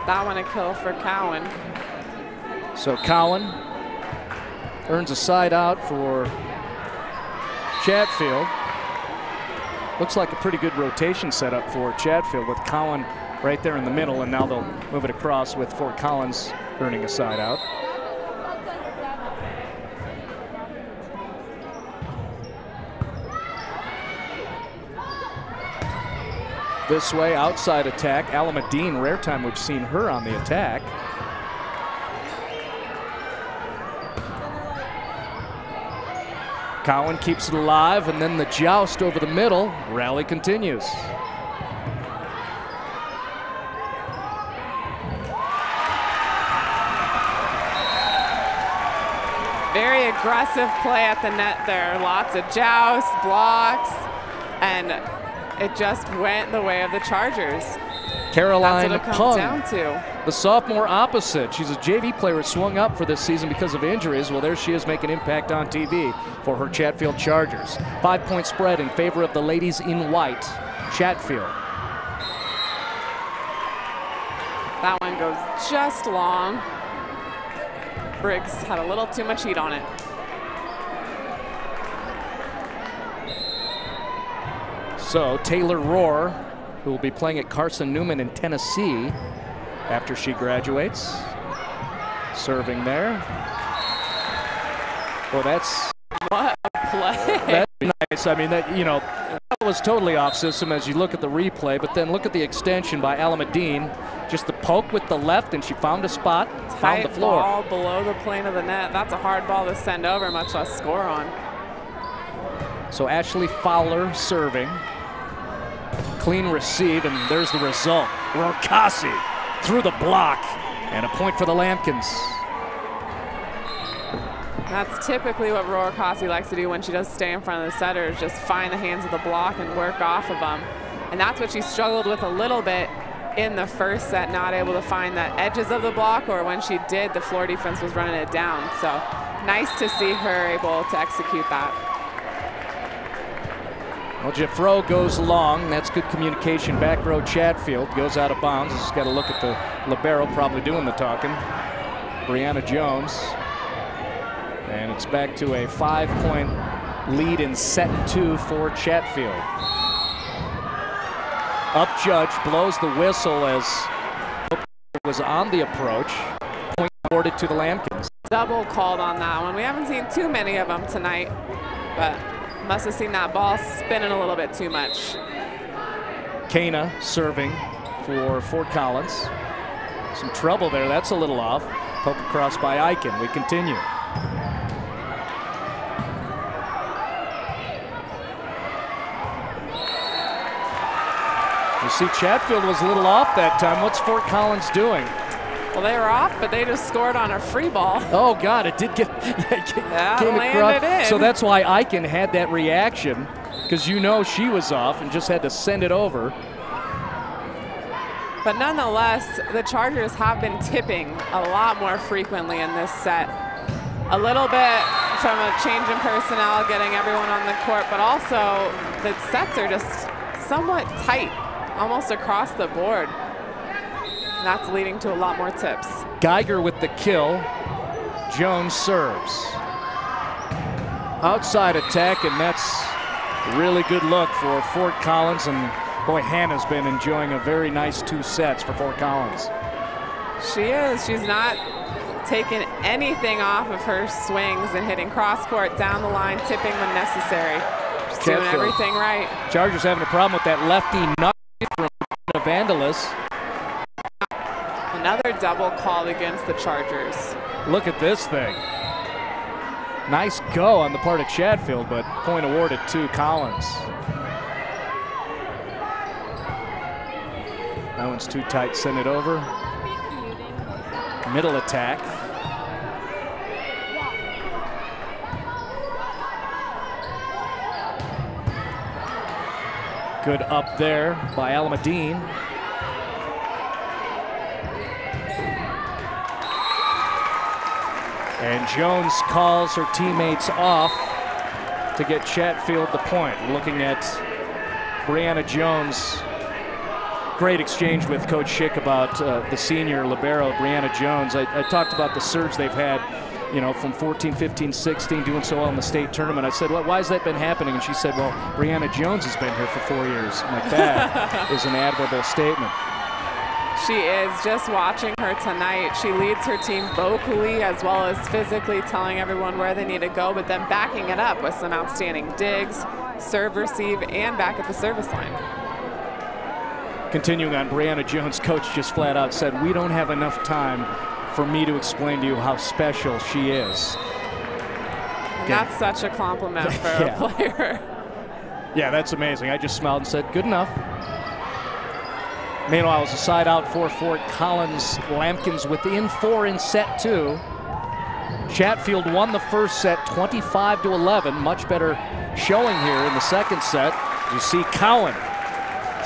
That one a kill for Cowan. So Cowan earns a side out for Chatfield. Looks like a pretty good rotation setup for Chatfield with Cowan right there in the middle, and now they'll move it across with Fort Collins earning a side out. This way, outside attack. Alamadine, rare time we've seen her on the attack. Cowan keeps it alive, and then the joust over the middle. Rally continues. Very aggressive play at the net there. Lots of joust, blocks, and it just went the way of the Chargers. Caroline That's what it Pung, comes down to. the sophomore opposite. She's a JV player who swung up for this season because of injuries. Well, there she is making impact on TV for her Chatfield Chargers. 5-point spread in favor of the ladies in white. Chatfield. That one goes just long. Briggs had a little too much heat on it. So Taylor Rohr, who will be playing at Carson Newman in Tennessee after she graduates. Serving there. Well, that's what a play. That's nice. I mean, that, you know, that was totally off system as you look at the replay, but then look at the extension by Alameddine. Just the poke with the left, and she found a spot, found the floor. Ball below the plane of the net. That's a hard ball to send over, much less score on. So Ashley Fowler serving. Clean receive, and there's the result. Rokasi through the block, and a point for the Lambkins. That's typically what Rokasi likes to do when she does stay in front of the setters, just find the hands of the block and work off of them. And that's what she struggled with a little bit in the first set, not able to find the edges of the block, or when she did, the floor defense was running it down. So nice to see her able to execute that. Well, Jeffro goes long. That's good communication. Back row Chatfield goes out of bounds. Just got to look at the libero, probably doing the talking. Brianna Jones. And it's back to a 5-point lead in set 2 for Chatfield. Up judge blows the whistle as was on the approach. Point awarded to the Lambkins. Double called on that one. We haven't seen too many of them tonight, but must have seen that ball spinning a little bit too much. Kana serving for Fort Collins. Some trouble there. That's a little off. Poke across by Eichen. We continue. You see, Chatfield was a little off that time. What's Fort Collins doing? Well, they were off, but they just scored on a free ball. Oh, God, it did get came across. In. So that's why Eichen had that reaction, because you know she was off and just had to send it over. But nonetheless, the Chargers have been tipping a lot more frequently in this set. A little bit from a change in personnel, getting everyone on the court, but also the sets are just somewhat tight, almost across the board. And that's leading to a lot more tips. Geiger with the kill. Jones serves. Outside attack, and that's a really good look for Fort Collins. And boy, Hannah's been enjoying a very nice 2 sets for Fort Collins. She is. She's not taking anything off of her swings and hitting cross court, down the line, tipping when necessary. Just doing everything right. Chargers having a problem with that lefty nut from Vandalis. Another double called against the Chargers. Look at this thing. Nice go on the part of Chatfield, but point awarded to Collins. That one's too tight, send it over. Middle attack. Good up there by Alameddine. And Jones calls her teammates off to get Chatfield the point. Looking at Brianna Jones. Great exchange with Coach Schick about the senior libero, Brianna Jones. I talked about the surge they've had, you know, from 14, 15, 16, doing so well in the state tournament. I said, well, why has that been happening? And she said, well, Brianna Jones has been here for 4 years. I'm like, that is an admirable statement. She is. Just watching her tonight, she leads her team vocally as well as physically, telling everyone where they need to go, but then backing it up with some outstanding digs, serve, receive, and back at the service line. Continuing on, Brianna Jones' coach just flat out said, we don't have enough time for me to explain to you how special she is. And that's such a compliment for a player. Yeah, that's amazing. I just smiled and said, good enough. Meanwhile, it was a side out for Fort Collins Lambkins within 4 in set 2. Chatfield won the first set 25-11. Much better showing here in the second set. You see Cowan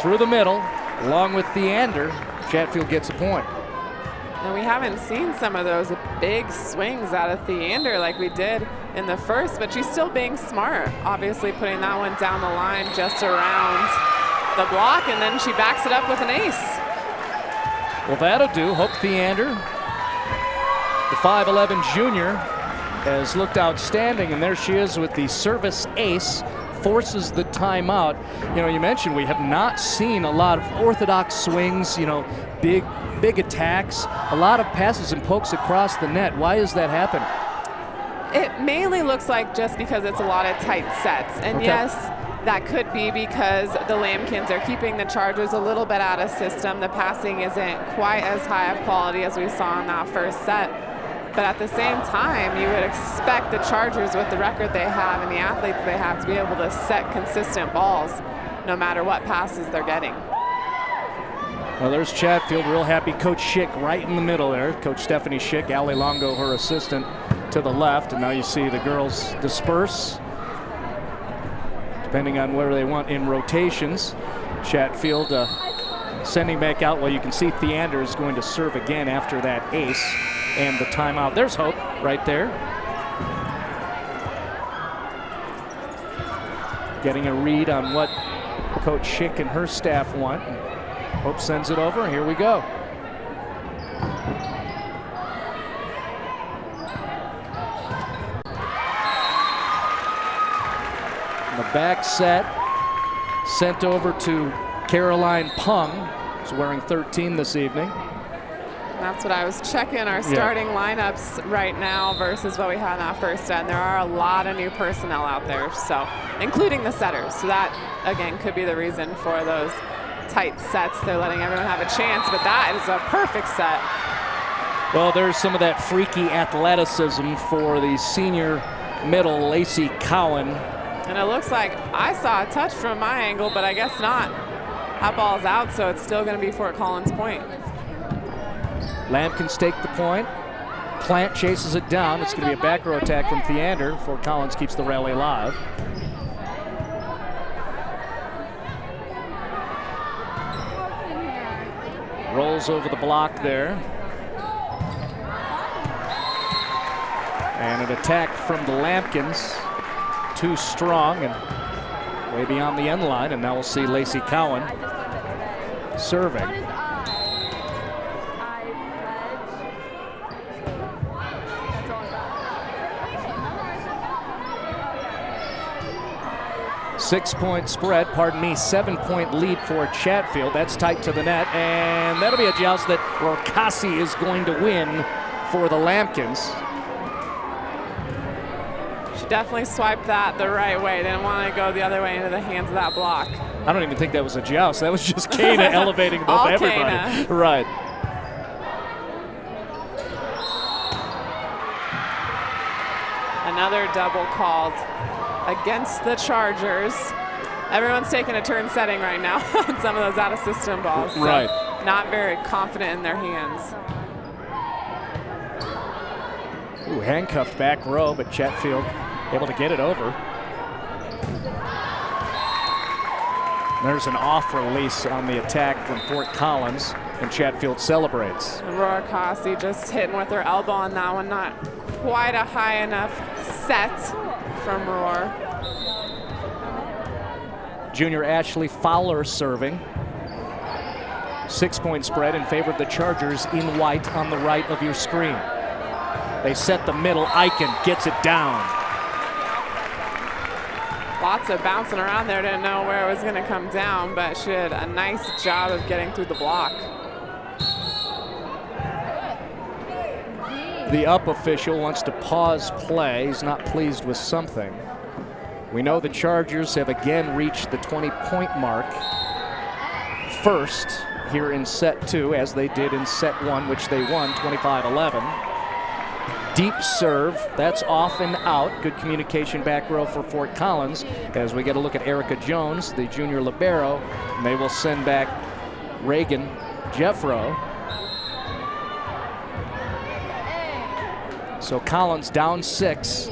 through the middle, along with Theander. Chatfield gets a point. And we haven't seen some of those big swings out of Theander like we did in the first, but she's still being smart. Obviously putting that one down the line just around the block, and then she backs it up with an ace. Well, that'll do. Hope Theander, the 5'11 junior, has looked outstanding, and there she is with the service ace forces the timeout. You know, you mentioned we have not seen a lot of orthodox swings, you know, big attacks, a lot of passes and pokes across the net. Why is that happening? It mainly looks like just because it's a lot of tight sets. And yes, that could be because the Lambkins are keeping the Chargers a little bit out of system. The passing isn't quite as high of quality as we saw in that first set. But at the same time, you would expect the Chargers, with the record they have and the athletes they have, to be able to set consistent balls no matter what passes they're getting. Well, there's Chatfield, real happy. Coach Schick right in the middle there. Coach Stephanie Schick, Ali Longo, her assistant, to the left. And now you see the girls disperse, depending on where they want in rotations. Chatfield sending back out. Well, you can see Theander is going to serve again after that ace and the timeout. There's Hope right there. Getting a read on what Coach Schick and her staff want. Hope sends it over. Here we go. The back set sent over to Caroline Pung, who's wearing 13 this evening. That's what I was checking, our starting lineups right now versus what we had in that first set. And there are a lot of new personnel out there, so including the setters. So that, again, could be the reason for those tight sets. They're letting everyone have a chance, but that is a perfect set. Well, there's some of that freaky athleticism for the senior middle, Lacey Cowan. And it looks like I saw a touch from my angle, but I guess not. That ball's out, so it's still going to be Fort Collins point. Lambkins take the point. Plant chases it down. It's going to be a back row attack from Theander. Fort Collins keeps the rally alive. Rolls over the block there. And an attack from the Lambkins. Too strong and way beyond the end line. And now we'll see Lacey Cowan serving. 6-point spread, pardon me, 7-point lead for Chatfield. That's tight to the net, and that'll be a joust that Rorcassi is going to win for the Lambkins. She definitely swiped that the right way. Didn't want to go the other way into the hands of that block. I don't even think that was a joust. That was just Kana elevating above everybody. Kana. Right. Another double called against the Chargers. Everyone's taking a turn setting right now on some of those out-of-system balls. So right. Not very confident in their hands. Ooh, handcuffed back row, but Chatfield able to get it over. There's an off release on the attack from Fort Collins, and Chatfield celebrates. Rorcassi just hitting with her elbow on that one. Not quite a high enough set from Roar. Junior Ashley Fowler serving. 6-point spread in favor of the Chargers in white on the right of your screen. They set the middle. Eichen gets it down. Lots of bouncing around there. Didn't know where it was going to come down, but she did a nice job of getting through the block. The up official wants to pause play. He's not pleased with something. We know the Chargers have again reached the 20-point mark first here in set 2, as they did in set 1, which they won 25-11. Deep serve, that's off and out. Good communication back row for Fort Collins as we get a look at Erica Jones, the junior libero, and they will send back Reagan Jeffro. So Collins down 6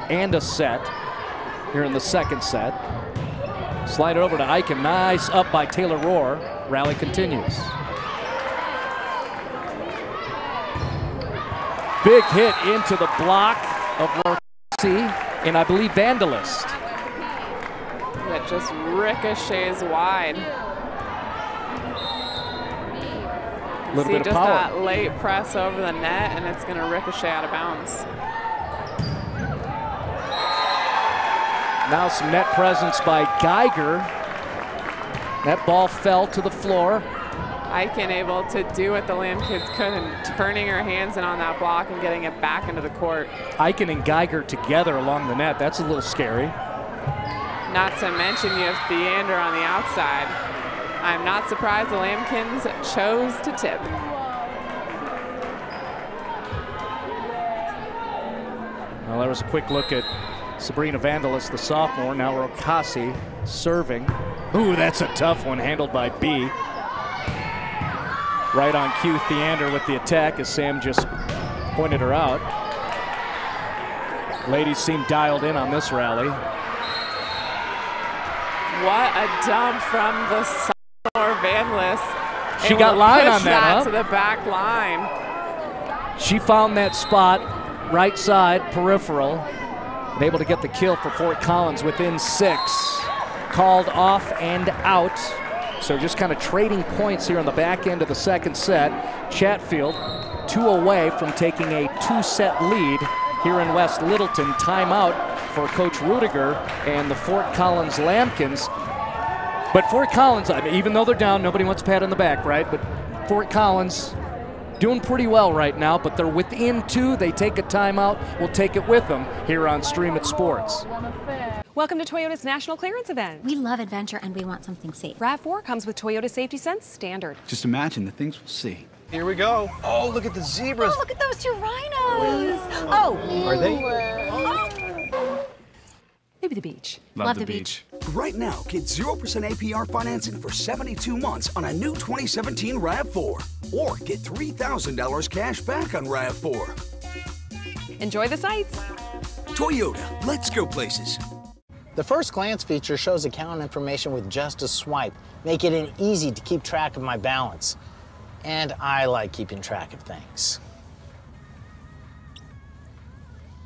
and a set here in the second set. Slide it over to Eichen. Nice up by Taylor Rohr. Rally continues. Big hit into the block of Rorcassi, and I believe Vandalist. That just ricochets wide. A little bit of just power. That late press over the net, and it's going to ricochet out of bounds. Now some net presence by Geiger. That ball fell to the floor. Eichen able to do what the Lambkins couldn't, turning her hands in on that block and getting it back into the court. Eichen and Geiger together along the net. That's a little scary. Not to mention you have Theander on the outside. I'm not surprised the Lambkins chose to tip. Well, there was a quick look at Sabrina Vandelis, the sophomore. Now Rokasi serving. Ooh, that's a tough one, handled by B. Right on cue, Theander with the attack as Sam just pointed her out. Ladies seem dialed in on this rally. What a dump from the sophomore Vandelis. She got line on that, huh? To the back line. She found that spot, right side, peripheral, and able to get the kill for Fort Collins within 6. Called off and out. So just kind of trading points here on the back end of the second set. Chatfield 2 away from taking a 2-set lead here in West Littleton. Timeout for Coach Rudiger and the Fort Collins Lambkins. But Fort Collins, I mean, even though they're down, nobody wants a pat on the back, right? But Fort Collins doing pretty well right now, but they're within 2. They take a timeout. We'll take it with them here on Stream It Sports. Welcome to Toyota's National Clearance Event. We love adventure and we want something safe. RAV4 comes with Toyota Safety Sense Standard. Just imagine the things we'll see. Here we go. Oh, look at the zebras. Oh, look at those 2 rhinos. Oh. Are they? Maybe the beach. Love the beach. Right now, get 0% APR financing for 72 months on a new 2017 RAV4. Or get $3,000 cash back on RAV4. Enjoy the sights. Toyota, let's go places. The first glance feature shows account information with just a swipe, making it easy to keep track of my balance. And I like keeping track of things.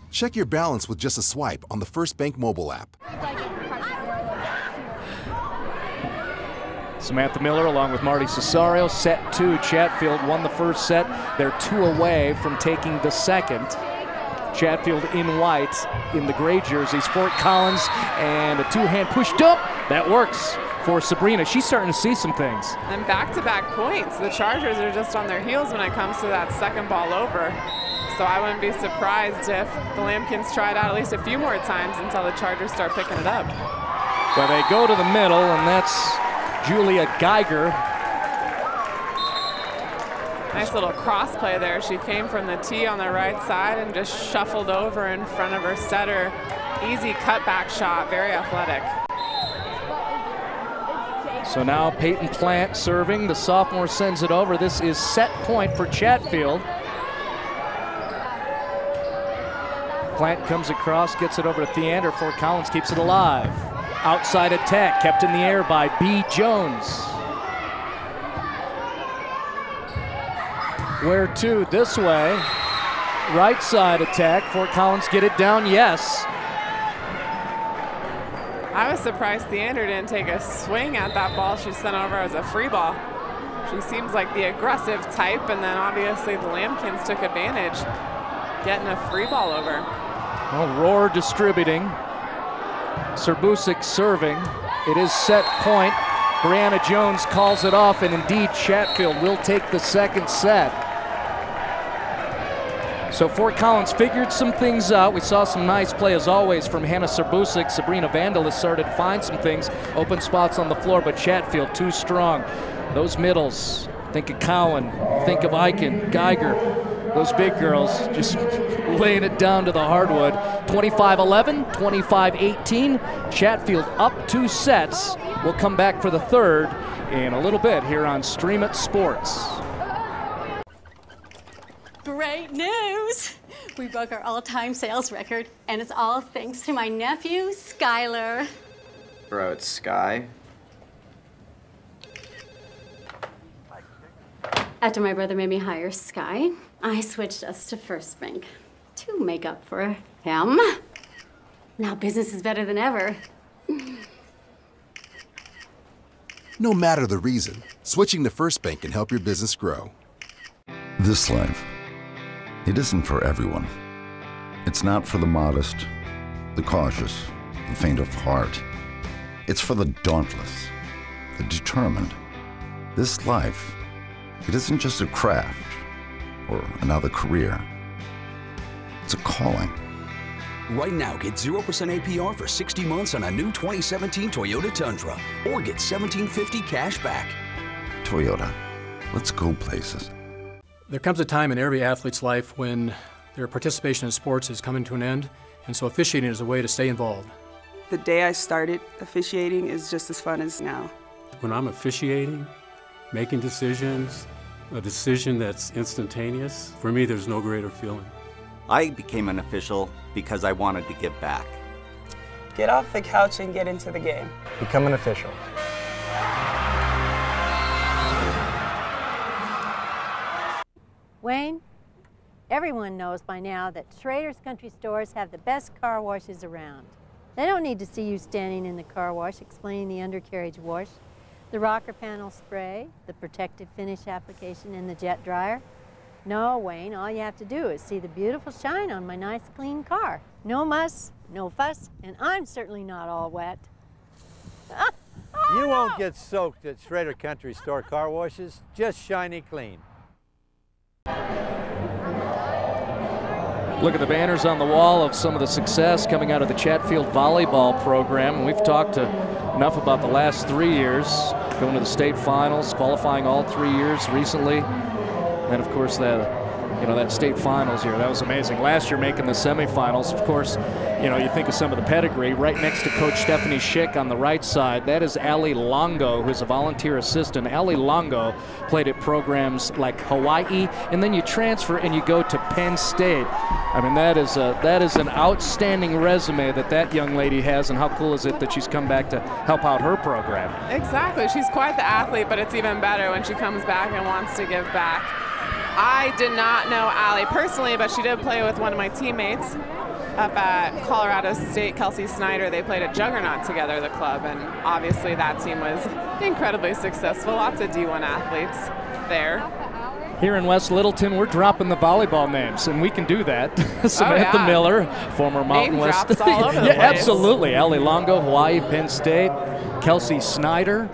Check your balance with just a swipe on the FirstBank mobile app. Samantha Miller along with Marty Cesario. Set 2, Chatfield won the first set. They're 2 away from taking the second. Chatfield in white in the gray jerseys. Fort Collins and a 2-hand push dump. That works for Sabrina. She's starting to see some things. And back-to-back points. The Chargers are just on their heels when it comes to that second ball over. So I wouldn't be surprised if the Lambkins try it out at least a few more times until the Chargers start picking it up. Well, they go to the middle, and that's Julia Geiger. Nice little cross play there. She came from the tee on the right side and just shuffled over in front of her setter. Easy cutback shot, very athletic. So now Peyton Plant serving. The sophomore sends it over. This is set point for Chatfield. Plant comes across, gets it over to Theander. Fort Collins keeps it alive. Outside attack kept in the air by B. Jones. Where to? This way. Right side attack. Fort Collins get it down, yes. I was surprised Theander didn't take a swing at that ball she sent over as a free ball. She seems like the aggressive type, and then obviously the Lambkins took advantage, getting a free ball over. Well, Rohr distributing. Serbusic serving. It is set point. Brianna Jones calls it off, and indeed Chatfield will take the second set. So Fort Collins figured some things out. We saw some nice play as always from Hannah Serbusic. Sabrina Vandelis started to find some things. Open spots on the floor, but Chatfield too strong. Those middles, think of Cowan, think of Eichen, Geiger. Those big girls just laying it down to the hardwood. 25-11, 25-18. Chatfield up 2 sets. We'll come back for the third in a little bit here on Stream It Sports. Great news! We broke our all-time sales record, and it's all thanks to my nephew, Skylar. Bro, it's Sky. After my brother made me hire Sky, I switched us to FirstBank to make up for him. Now business is better than ever. No matter the reason, switching to FirstBank can help your business grow. This life, it isn't for everyone. It's not for the modest, the cautious, the faint of heart. It's for the dauntless, the determined. This life, it isn't just a craft or another career. It's a calling. Right now, get 0% APR for 60 months on a new 2017 Toyota Tundra, or get $1,750 cash back. Toyota, let's go places. There comes a time in every athlete's life when their participation in sports is coming to an end, and so officiating is a way to stay involved. The day I started officiating is just as fun as now. When I'm officiating, making decisions, a decision that's instantaneous, for me there's no greater feeling. I became an official because I wanted to give back. Get off the couch and get into the game. Become an official. Wayne, everyone knows by now that Schrader's Country Stores have the best car washes around. They don't need to see you standing in the car wash explaining the undercarriage wash, the rocker panel spray, the protective finish application, and the jet dryer. No, Wayne, all you have to do is see the beautiful shine on my nice clean car. No muss, no fuss, and I'm certainly not all wet. You won't get soaked at Schrader Country Store car washes, just shiny clean. Look at the banners on the wall of some of the success coming out of the Chatfield Volleyball program. We've talked enough about the last 3 years, going to the state finals, qualifying all 3 years recently. And of course that state finals year, that was amazing. Last year making the semifinals, of course, you think of some of the pedigree. Right next to Coach Stephanie Schick on the right side, that is Allie Longo, who's a volunteer assistant. Allie Longo played at programs like Hawaii, and then you transfer and you go to Penn State. I mean, that is an outstanding resume that young lady has, and how cool is it that she's come back to help out her program? Exactly. She's quite the athlete, but it's even better when she comes back and wants to give back. I did not know Allie personally, but she did play with one of my teammates up at Colorado State, Kelsey Snyder. They played at Juggernaut together, the club, and obviously that team was incredibly successful. Lots of D1 athletes there. Here in West Littleton, we're dropping the volleyball names, and we can do that. Samantha Miller, former Mountain West. Drops all over the place. Absolutely. Allie Longo, Hawaii, Penn State. Kelsey Snyder,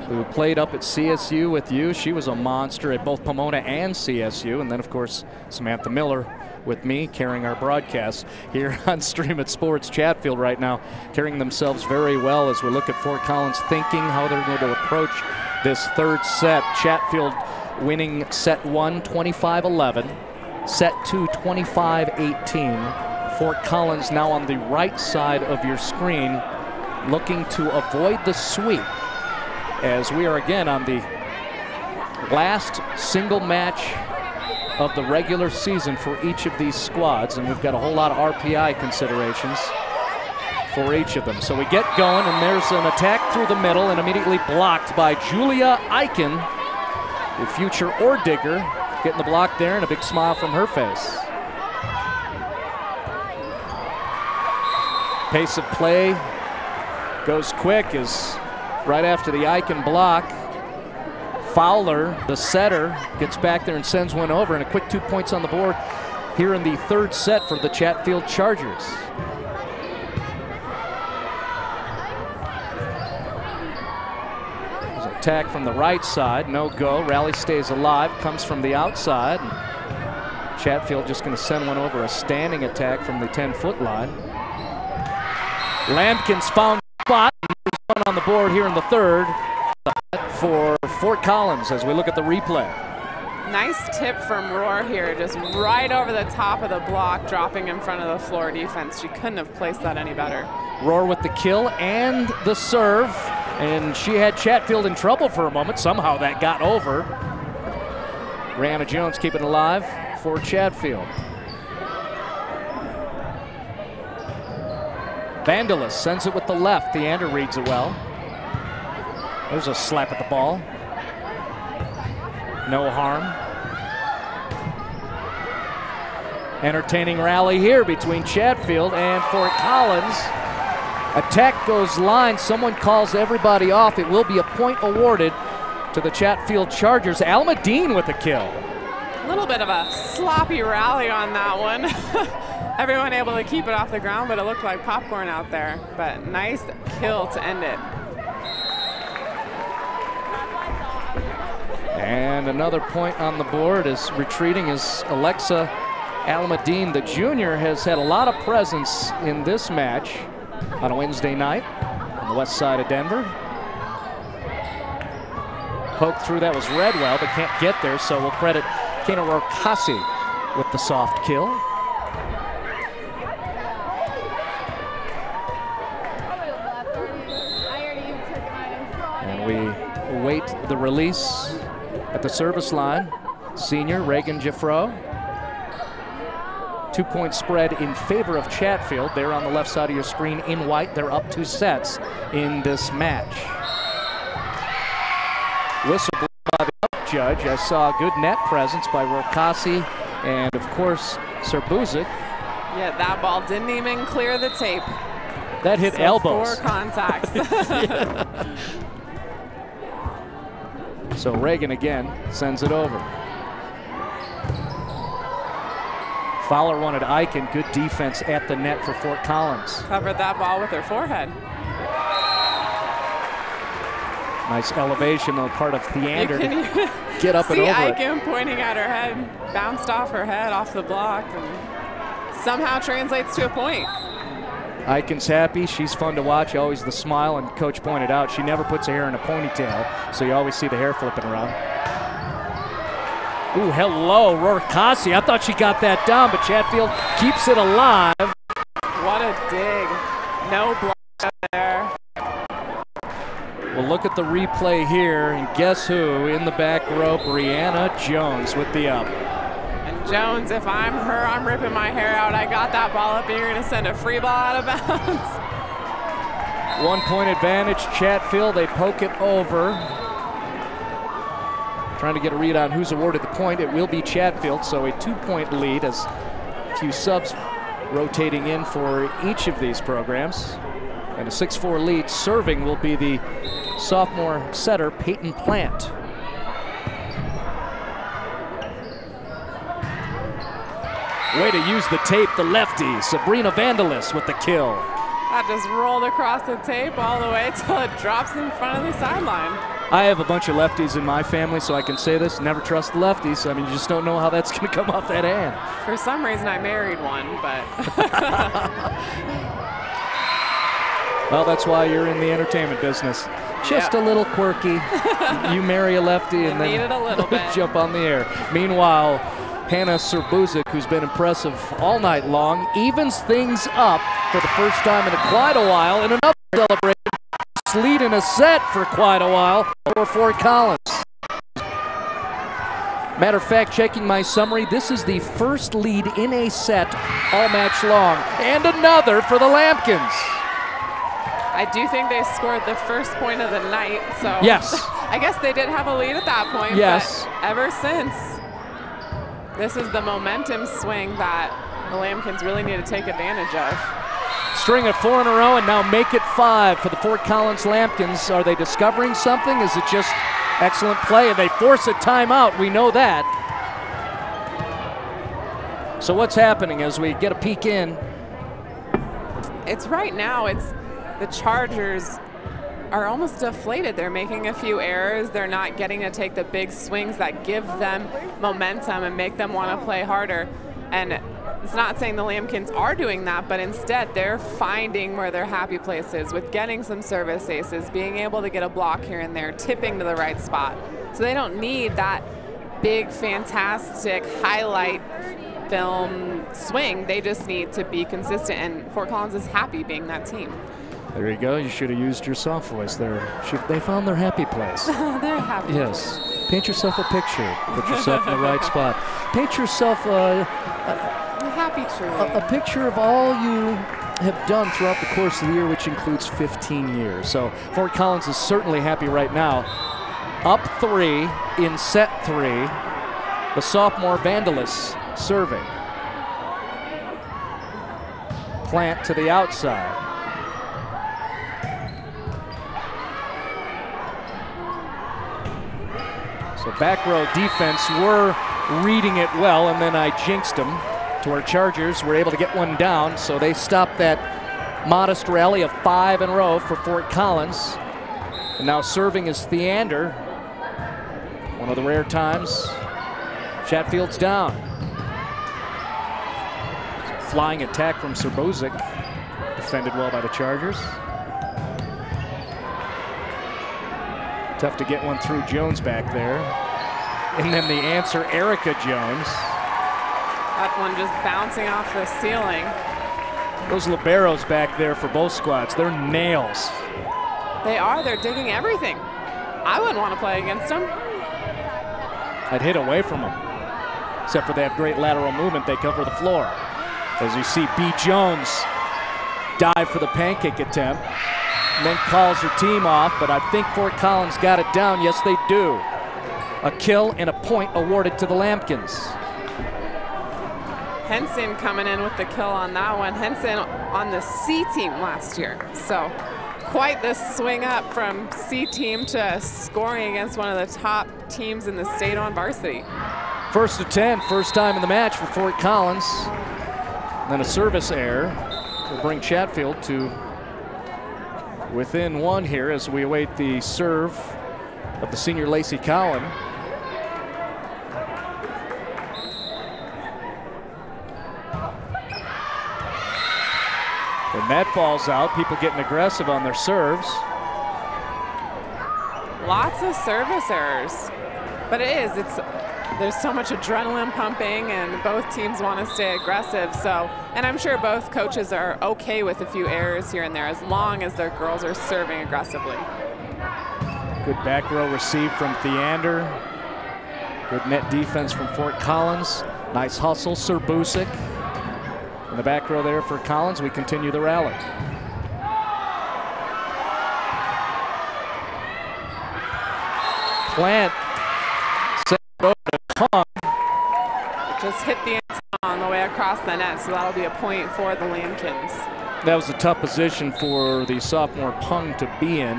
who played up at CSU with you. She was a monster at both Pomona and CSU. And then, of course, Samantha Miller with me carrying our broadcast here on Stream It Sports. Chatfield right now carrying themselves very well as we look at Fort Collins, thinking how they're going to approach this third set. Chatfield winning set 1, 25-11. Set 2, 25-18. Fort Collins now on the right side of your screen, looking to avoid the sweep, as we are again on the last single match of the regular season for each of these squads, and we've got a whole lot of RPI considerations for each of them. So we get going, and there's an attack through the middle and immediately blocked by Julia Eichen, the future ore digger, getting the block there and a big smile from her face. Pace of play goes quick as right after the Eichen block, Fowler, the setter, gets back there and sends one over, and a quick 2 points on the board here in the third set for the Chatfield Chargers. There's an attack from the right side, no go. Rally stays alive, comes from the outside. And Chatfield just going to send one over, a standing attack from the 10-foot line. Lambkins found the spot. There's one on the board here in the third for Fort Collins as we look at the replay. Nice tip from Roar here, just right over the top of the block, dropping in front of the floor defense. She couldn't have placed that any better. Roar with the kill and the serve, and she had Chatfield in trouble for a moment. Somehow that got over. Rihanna Jones keeping it alive for Chatfield. Vandalis sends it with the left. Theander reads it well. There's a slap at the ball. No harm. Entertaining rally here between Chatfield and Fort Collins. Attack goes line. Someone calls everybody off. It will be a point awarded to the Chatfield Chargers. Almadine with a kill. A little bit of a sloppy rally on that one. Everyone able to keep it off the ground, but it looked like popcorn out there. But nice kill to end it. And another point on the board is retreating is Alexa Alameddine. The junior has had a lot of presence in this match on a Wednesday night on the west side of Denver. Poke through, that was Redwell, but can't get there, so we'll credit Kena Rorkasi with the soft kill. And we await the release at the service line. Senior Reagan Giffreau. 2-point spread in favor of Chatfield. They're on the left side of your screen in white. They're up 2 sets in this match. Whistle blew by the up judge. I saw a good net presence by Rorkasi and, of course, Serbuzic. Yeah, that ball didn't even clear the tape. That hit elbows. 4 contacts. So Reagan again sends it over. Fowler wanted Eichen. Good defense at the net for Fort Collins. Covered that ball with her forehead. Nice elevation on the part of Theander to get up and over it. See Eichen pointing at her head, bounced off her head, off the block, and somehow translates to a point. Eichen's happy. She's fun to watch. Always the smile, and Coach pointed out she never puts her hair in a ponytail, so you always see the hair flipping around. Ooh, hello, Rorkasi. I thought she got that down, but Chatfield keeps it alive. What a dig. No block there. Well, look at the replay here, and guess who? In the back row, Brianna Jones with the up. And Jones, if I'm her, I'm ripping my hair out. I got that ball up, and you're going to send a free ball out of bounds. 1-point advantage, Chatfield. They poke it over. Trying to get a read on who's awarded the point. It will be Chatfield, so a 2-point lead as a few subs rotating in for each of these programs. And a 6-4 lead. Serving will be the sophomore setter, Peyton Plant. Way to use the tape, the lefty, Sabrina Vandalis with the kill. That just rolled across the tape all the way till it drops in front of the sideline. I have a bunch of lefties in my family, so I can say this, never trust the lefties. I mean, you just don't know how that's going to come off that hand. For some reason, I married one, but... Well, that's why you're in the entertainment business. Just a little quirky. You marry a lefty and then need it a little bit. Jump on the air. Meanwhile, Hannah Serbuzic, who's been impressive all night long, evens things up for the first time in quite a while in another celebration. Lead in a set for quite a while for Fort Collins. Matter of fact, checking my summary, this is the first lead in a set all match long. And another for the Lambkins. I do think they scored the first point of the night, so yes. I guess they did have a lead at that point. Yes. But ever since, this is the momentum swing that the Lambkins really need to take advantage of. String of 4 in a row and now make it 5 for the Fort Collins Lambkins. Are they discovering something? Is it just excellent play? They force a timeout, we know that. So what's happening as we get a peek in? It's right now, it's the Chargers are almost deflated. They're making a few errors. They're not getting to take the big swings that give them momentum and make them want to play harder. And it's not saying the Lambkins are doing that, but instead they're finding where their happy place is with getting some service aces, being able to get a block here and there, tipping to the right spot. So they don't need that big, fantastic highlight film swing. They just need to be consistent, and Fort Collins is happy being that team. There you go. You should have used your soft voice there. They found their happy place. They're happy. Yes. Paint yourself a picture. Put yourself in the right spot. Paint yourself a happy tree. A picture of all you have done throughout the course of the year, which includes 15 years. So Fort Collins is certainly happy right now. Up 3 in set 3. The sophomore Vandalis serving. Plant to the outside. So back row defense were reading it well, and then I jinxed them. to our Chargers were able to get one down, so they stopped that modest rally of 5 in a row for Fort Collins. And now serving is Theander. One of the rare times Chatfield's down. Flying attack from Serbozic, defended well by the Chargers. Tough to get one through Jones back there. And then the answer, Erica Jones. That one just bouncing off the ceiling. Those liberos back there for both squads, they're nails. They are, they're digging everything. I wouldn't want to play against them. I'd hit away from them. Except for they have great lateral movement, they cover the floor. As you see B. Jones dive for the pancake attempt. And then calls her team off, but I think Fort Collins got it down. Yes, they do. A kill and a point awarded to the Lambkins. Henson coming in with the kill on that one. Henson on the C team last year. So quite the swing up from C team to scoring against one of the top teams in the state on varsity. First to 10, first time in the match for Fort Collins. Then a service error will bring Chatfield to within one here as we await the serve of the senior Lacey Cowan. And that ball's out. People getting aggressive on their serves. Lots of service errors, but there's so much adrenaline pumping and both teams want to stay aggressive. So, and I'm sure both coaches are okay with a few errors here and there as long as their girls are serving aggressively. Good back row receive from Theander. Good net defense from Fort Collins. Nice hustle, Serbozic. In the back row there for Collins, we continue the rally. Plant. Just hit the antenna on the way across the net, so that'll be a point for the Lambkins. That was a tough position for the sophomore Pung to be in.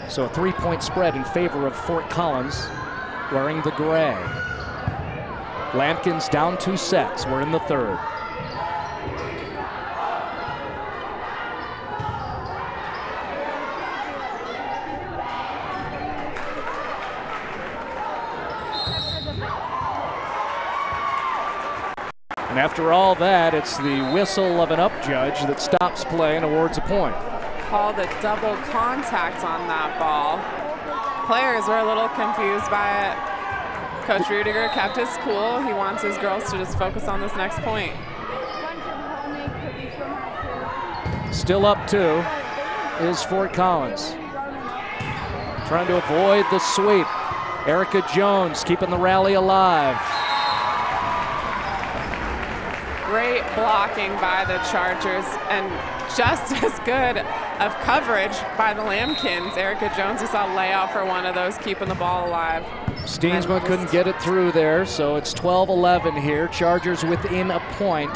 So a 3-point spread in favor of Fort Collins, wearing the gray. Lambkins down 2 sets. We're in the third. And after all that, it's the whistle of an up judge that stops play and awards a point. Called a double contact on that ball. Players were a little confused by it. Coach Rudiger kept his cool. He wants his girls to just focus on this next point. Still up 2 is Fort Collins. Trying to avoid the sweep. Erica Jones keeping the rally alive. Great blocking by the Chargers and just as good of coverage by the Lambkins. Erica Jones, we saw lay out for one of those, keeping the ball alive. Steensma couldn't get it through there, so it's 12-11 here. Chargers within a point.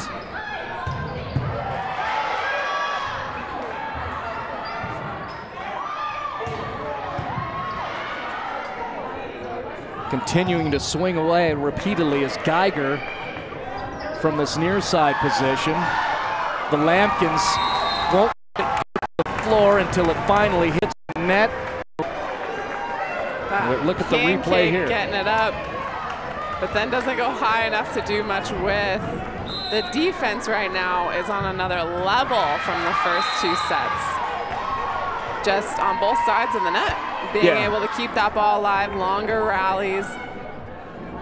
Continuing to swing away repeatedly is Geiger from this near side position. The Lambkins won't get the floor until it finally hits the net. Look at the replay here. Getting it up, but then doesn't go high enough to do much with. The defense right now is on another level from the first 2 sets. Just on both sides of the net. Being able to keep that ball alive, longer rallies.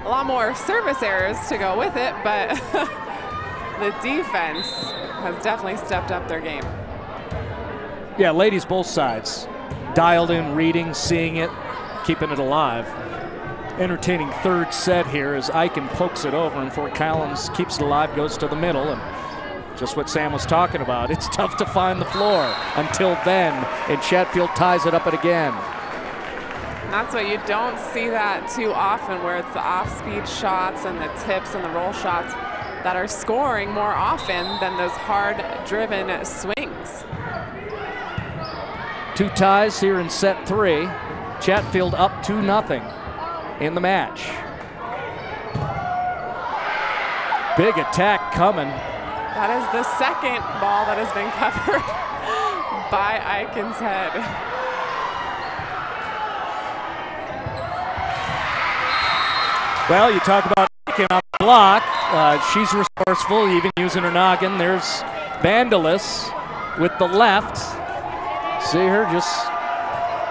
A lot more service errors to go with it, but the defense has definitely stepped up their game. Yeah, ladies both sides. Dialed in, reading, seeing it, keeping it alive. Entertaining third set here as Eichen pokes it over and Fort Collins keeps it alive, goes to the middle, and just what Sam was talking about. It's tough to find the floor until then, and Chatfield ties it up again. And that's what you don't see that too often, where it's the off-speed shots and the tips and the roll shots that are scoring more often than those hard-driven swings. 2 ties here in set 3. Chatfield up 2-0 in the match. Big attack coming. That is the second ball that has been covered by Eichen's head. Well, you talk about Eichen on the block. She's resourceful, even using her noggin. There's Vandalis with the left. See her just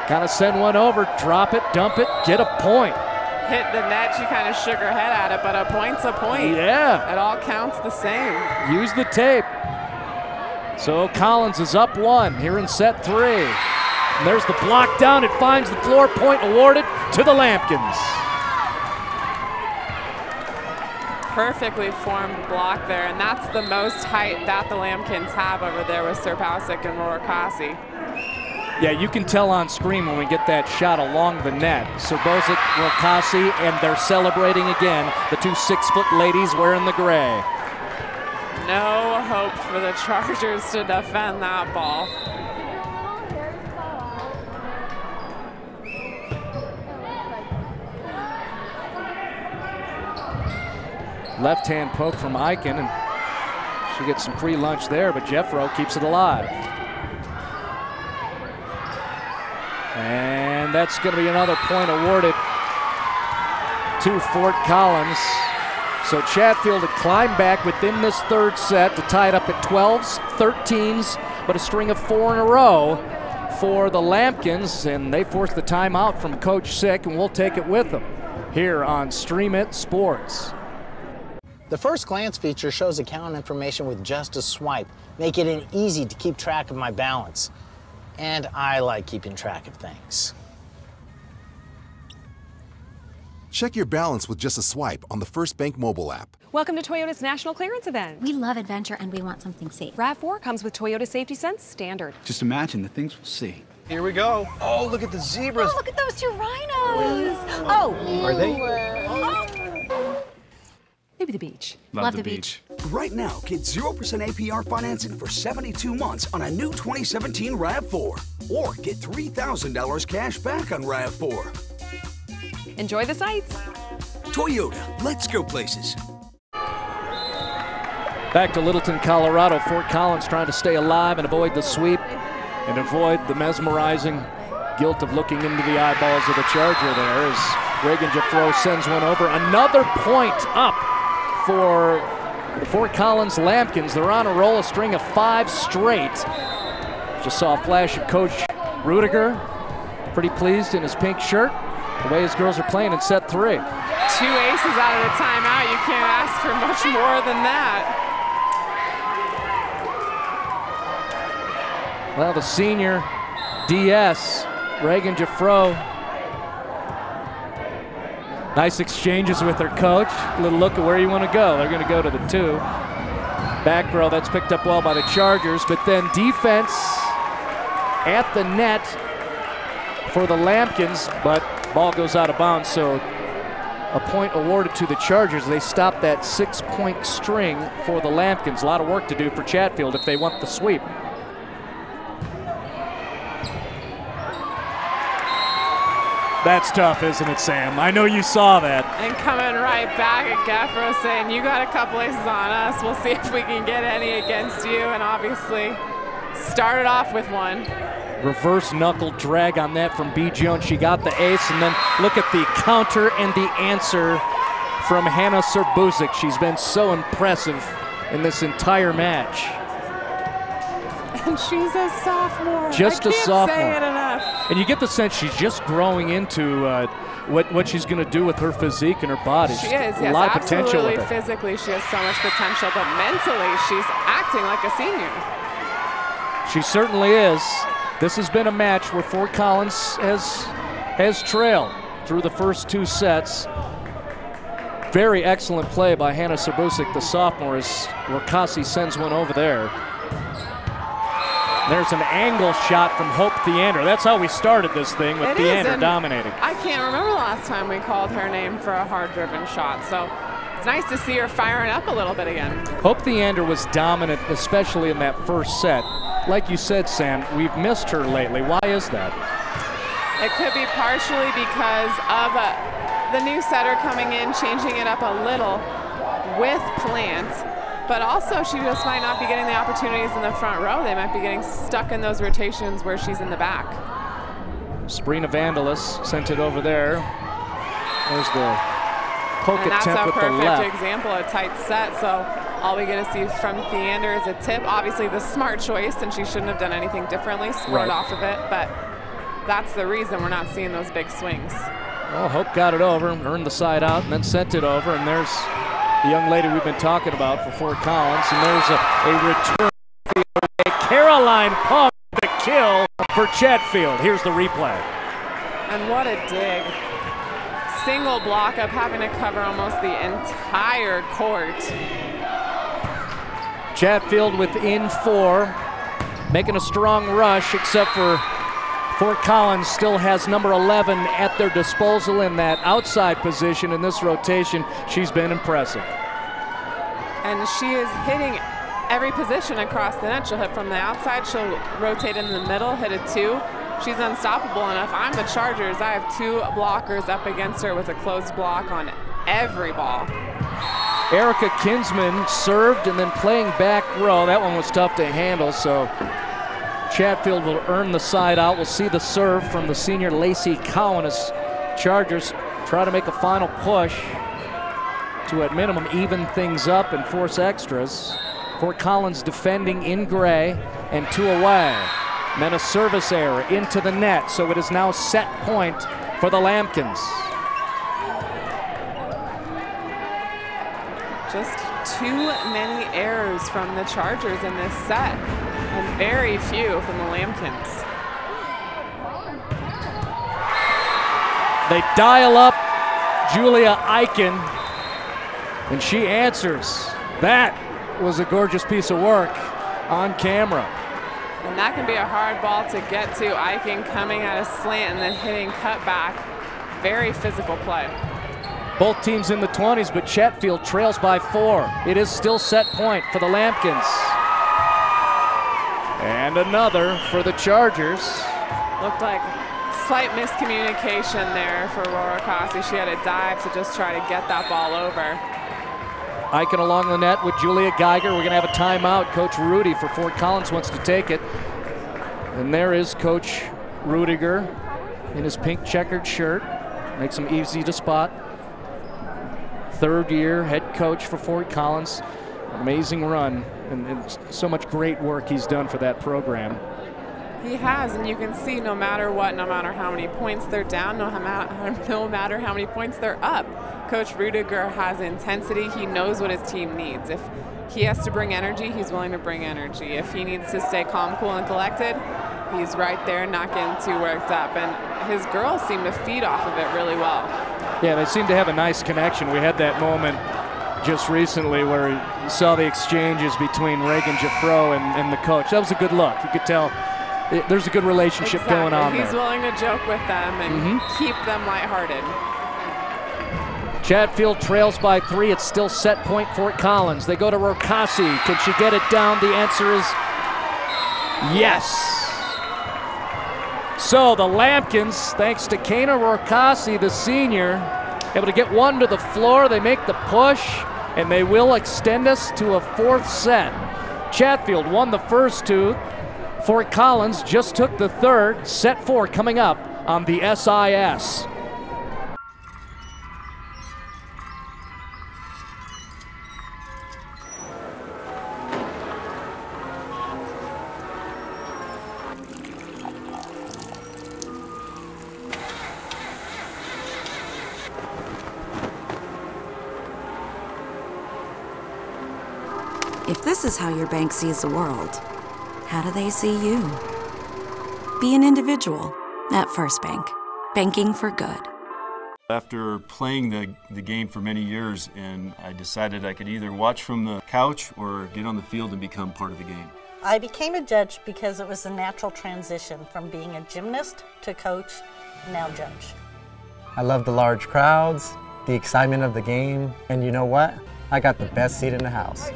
kind of send one over, drop it, dump it, get a point. Hit the net, she kind of shook her head at it, but a point's a point. Yeah. It all counts the same. Use the tape. So Collins is up 1 here in set 3. And there's the block down, it finds the floor, point awarded to the Lambkins. Perfectly formed block there, and that's the most height that the Lambkins have over there with Serpasic and Rorkasi. Yeah, you can tell on screen when we get that shot along the net. Serpasic, Rorkasi, and they're celebrating again, the 2 6-foot ladies wearing the gray. No hope for the Chargers to defend that ball. Left-hand poke from Eichen, and she gets some free lunch there, but Jeffro keeps it alive. And that's going to be another point awarded to Fort Collins. So Chatfield had climbed back within this third set to tie it up at 12s, 13s, but a string of 4 in a row for the Lambkins, and they forced the timeout from Coach Sick, and we'll take it with them here on Stream It Sports. The first glance feature shows account information with just a swipe, making it easy to keep track of my balance. And I like keeping track of things. Check your balance with just a swipe on the FirstBank mobile app. Welcome to Toyota's National Clearance Event. We love adventure and we want something safe. RAV4 comes with Toyota Safety Sense Standard. Just imagine the things we'll see. Here we go. Oh, look at the zebras. Oh, look at those 2 rhinos. Oh. Are they? Maybe the beach. Love the beach. Right now, get 0% APR financing for 72 months on a new 2017 RAV4. Or get $3,000 cash back on RAV4. Enjoy the sights. Toyota, let's go places. Back to Littleton, Colorado. Fort Collins trying to stay alive and avoid the sweep and avoid the mesmerizing guilt of looking into the eyeballs of the Charger there as Reagan Jaffro sends one over. Another point up for the Fort Collins Lambkins. They're on a roll, a string of 5 straight. Just saw a flash of Coach Rudiger. Pretty pleased in his pink shirt. The way his girls are playing in set 3. 2 aces out of the timeout. You can't ask for much more than that. Well, the senior DS, Reagan Jaffro. Nice exchanges with her coach. A little look at where you want to go. They're going to go to the 2. Back row, that's picked up well by the Chargers, but then defense at the net for the Lambkins, but ball goes out of bounds, so a point awarded to the Chargers. They stop that 6-point string for the Lambkins. A lot of work to do for Chatfield if they want the sweep. That's tough, isn't it, Sam? I know you saw that. And coming right back at Gaffro saying, you got a couple aces on us. We'll see if we can get any against you. And obviously started off with one. Reverse knuckle drag on that from B. Jones. She got the ace, and then look at the counter and the answer from Hannah Serbusic. She's been so impressive in this entire match. And she's a sophomore. Just a sophomore. I can't say it enough. And you get the sense she's just growing into what she's going to do with her physique and her body. She is, a lot of potential with absolutely. her. Physically, she has so much potential, but mentally, she's acting like a senior. She certainly is. This has been a match where Fort Collins has trailed through the first 2 sets. Very excellent play by Hannah Serbusic, the sophomore, as Rorkasi sends one over there. There's an angle shot from Hope Theander. That's how we started this thing, with Theander dominating. I can't remember the last time we called her name for a hard-driven shot, so it's nice to see her firing up a little bit again. Hope Theander was dominant, especially in that first set. Like you said, Sam, we've missed her lately. Why is that? It could be partially because of the new setter coming in, changing it up a little. with Plant, but also she just might not be getting the opportunities in the front row. They might be getting stuck in those rotations where she's in the back. Sabrina Vandalis sent it over there. There's the poke and attempt with the left. That's a perfect example, a tight set. So all we get to see from Theander is a tip. Obviously the smart choice, and she shouldn't have done anything differently, scored off of it, but that's the reason we're not seeing those big swings. Well, Hope got it over, earned the side out, and then sent it over, and there's the young lady we've been talking about for Fort Collins, and there's a return. Caroline Pump the kill for Chatfield. Here's the replay. And what a dig. Single block up, having to cover almost the entire court. Chatfield within 4, making a strong rush, except for Fort Collins still has number 11 at their disposal in that outside position in this rotation. She's been impressive. And she is hitting every position across the net. She'll hit from the outside, she'll rotate in the middle, hit a 2. She's unstoppable enough. I'm the Chargers. I have 2 blockers up against her with a closed block on every ball. Erica Kinsman served and then playing back row. That one was tough to handle, so Chatfield will earn the side out. We'll see the serve from the senior Lacey Cowan as Chargers try to make a final push to, at minimum, even things up and force extras. Fort Collins defending in gray and 2 away. And then a service error into the net, so it is now set point for the Lambkins. Just too many errors from the Chargers in this set, and very few from the Lambkins. They dial up Julia Eichen, and she answers. That was a gorgeous piece of work on camera. And that can be a hard ball to get to. Eichen coming at a slant and then hitting cutback. Very physical play. Both teams in the 20s, but Chatfield trails by 4. It is still set point for the Lambkins. And another for the Chargers. Looked like slight miscommunication there for Aurora Cossey. She had a dive to just try to get that ball over. Eichen along the net with Julia Geiger. We're going to have a timeout. Coach Rudy for Fort Collins wants to take it. And there is Coach Rudiger in his pink checkered shirt. Makes him easy to spot. 3rd year head coach for Fort Collins. Amazing run and so much great work he's done for that program. He has, and you can see no matter what, no matter how many points they're down, no matter how many points they're up, Coach Rudiger has intensity. He knows what his team needs. If he has to bring energy, he's willing to bring energy. If he needs to stay calm, cool, and collected, he's right there, not getting too worked up. And his girls seem to feed off of it really well. Yeah, they seem to have a nice connection. We had that moment just recently where you saw the exchanges between Reagan Jaffro and the coach. That was a good look. You could tell there's a good relationship going on there. He's willing to joke with them and keep them lighthearted. Chatfield trails by 3. It's still set point Fort Collins. They go to Rokasi. Can she get it down? The answer is yes. So the Lambkins, thanks to Kana Rokasi, the senior, able to get one to the floor. They make the push, and they will extend us to a 4th set. Chatfield won the first 2. Fort Collins just took the 3rd. Set 4 coming up on the SIS. If this is how your bank sees the world, how do they see you? Be an individual at FirstBank. Banking for good. After playing the game for many years, and I decided I could either watch from the couch or get on the field and become part of the game. I became a judge because it was a natural transition from being a gymnast to coach, now judge. I love the large crowds, the excitement of the game, and you know what? I got the best seat in the house.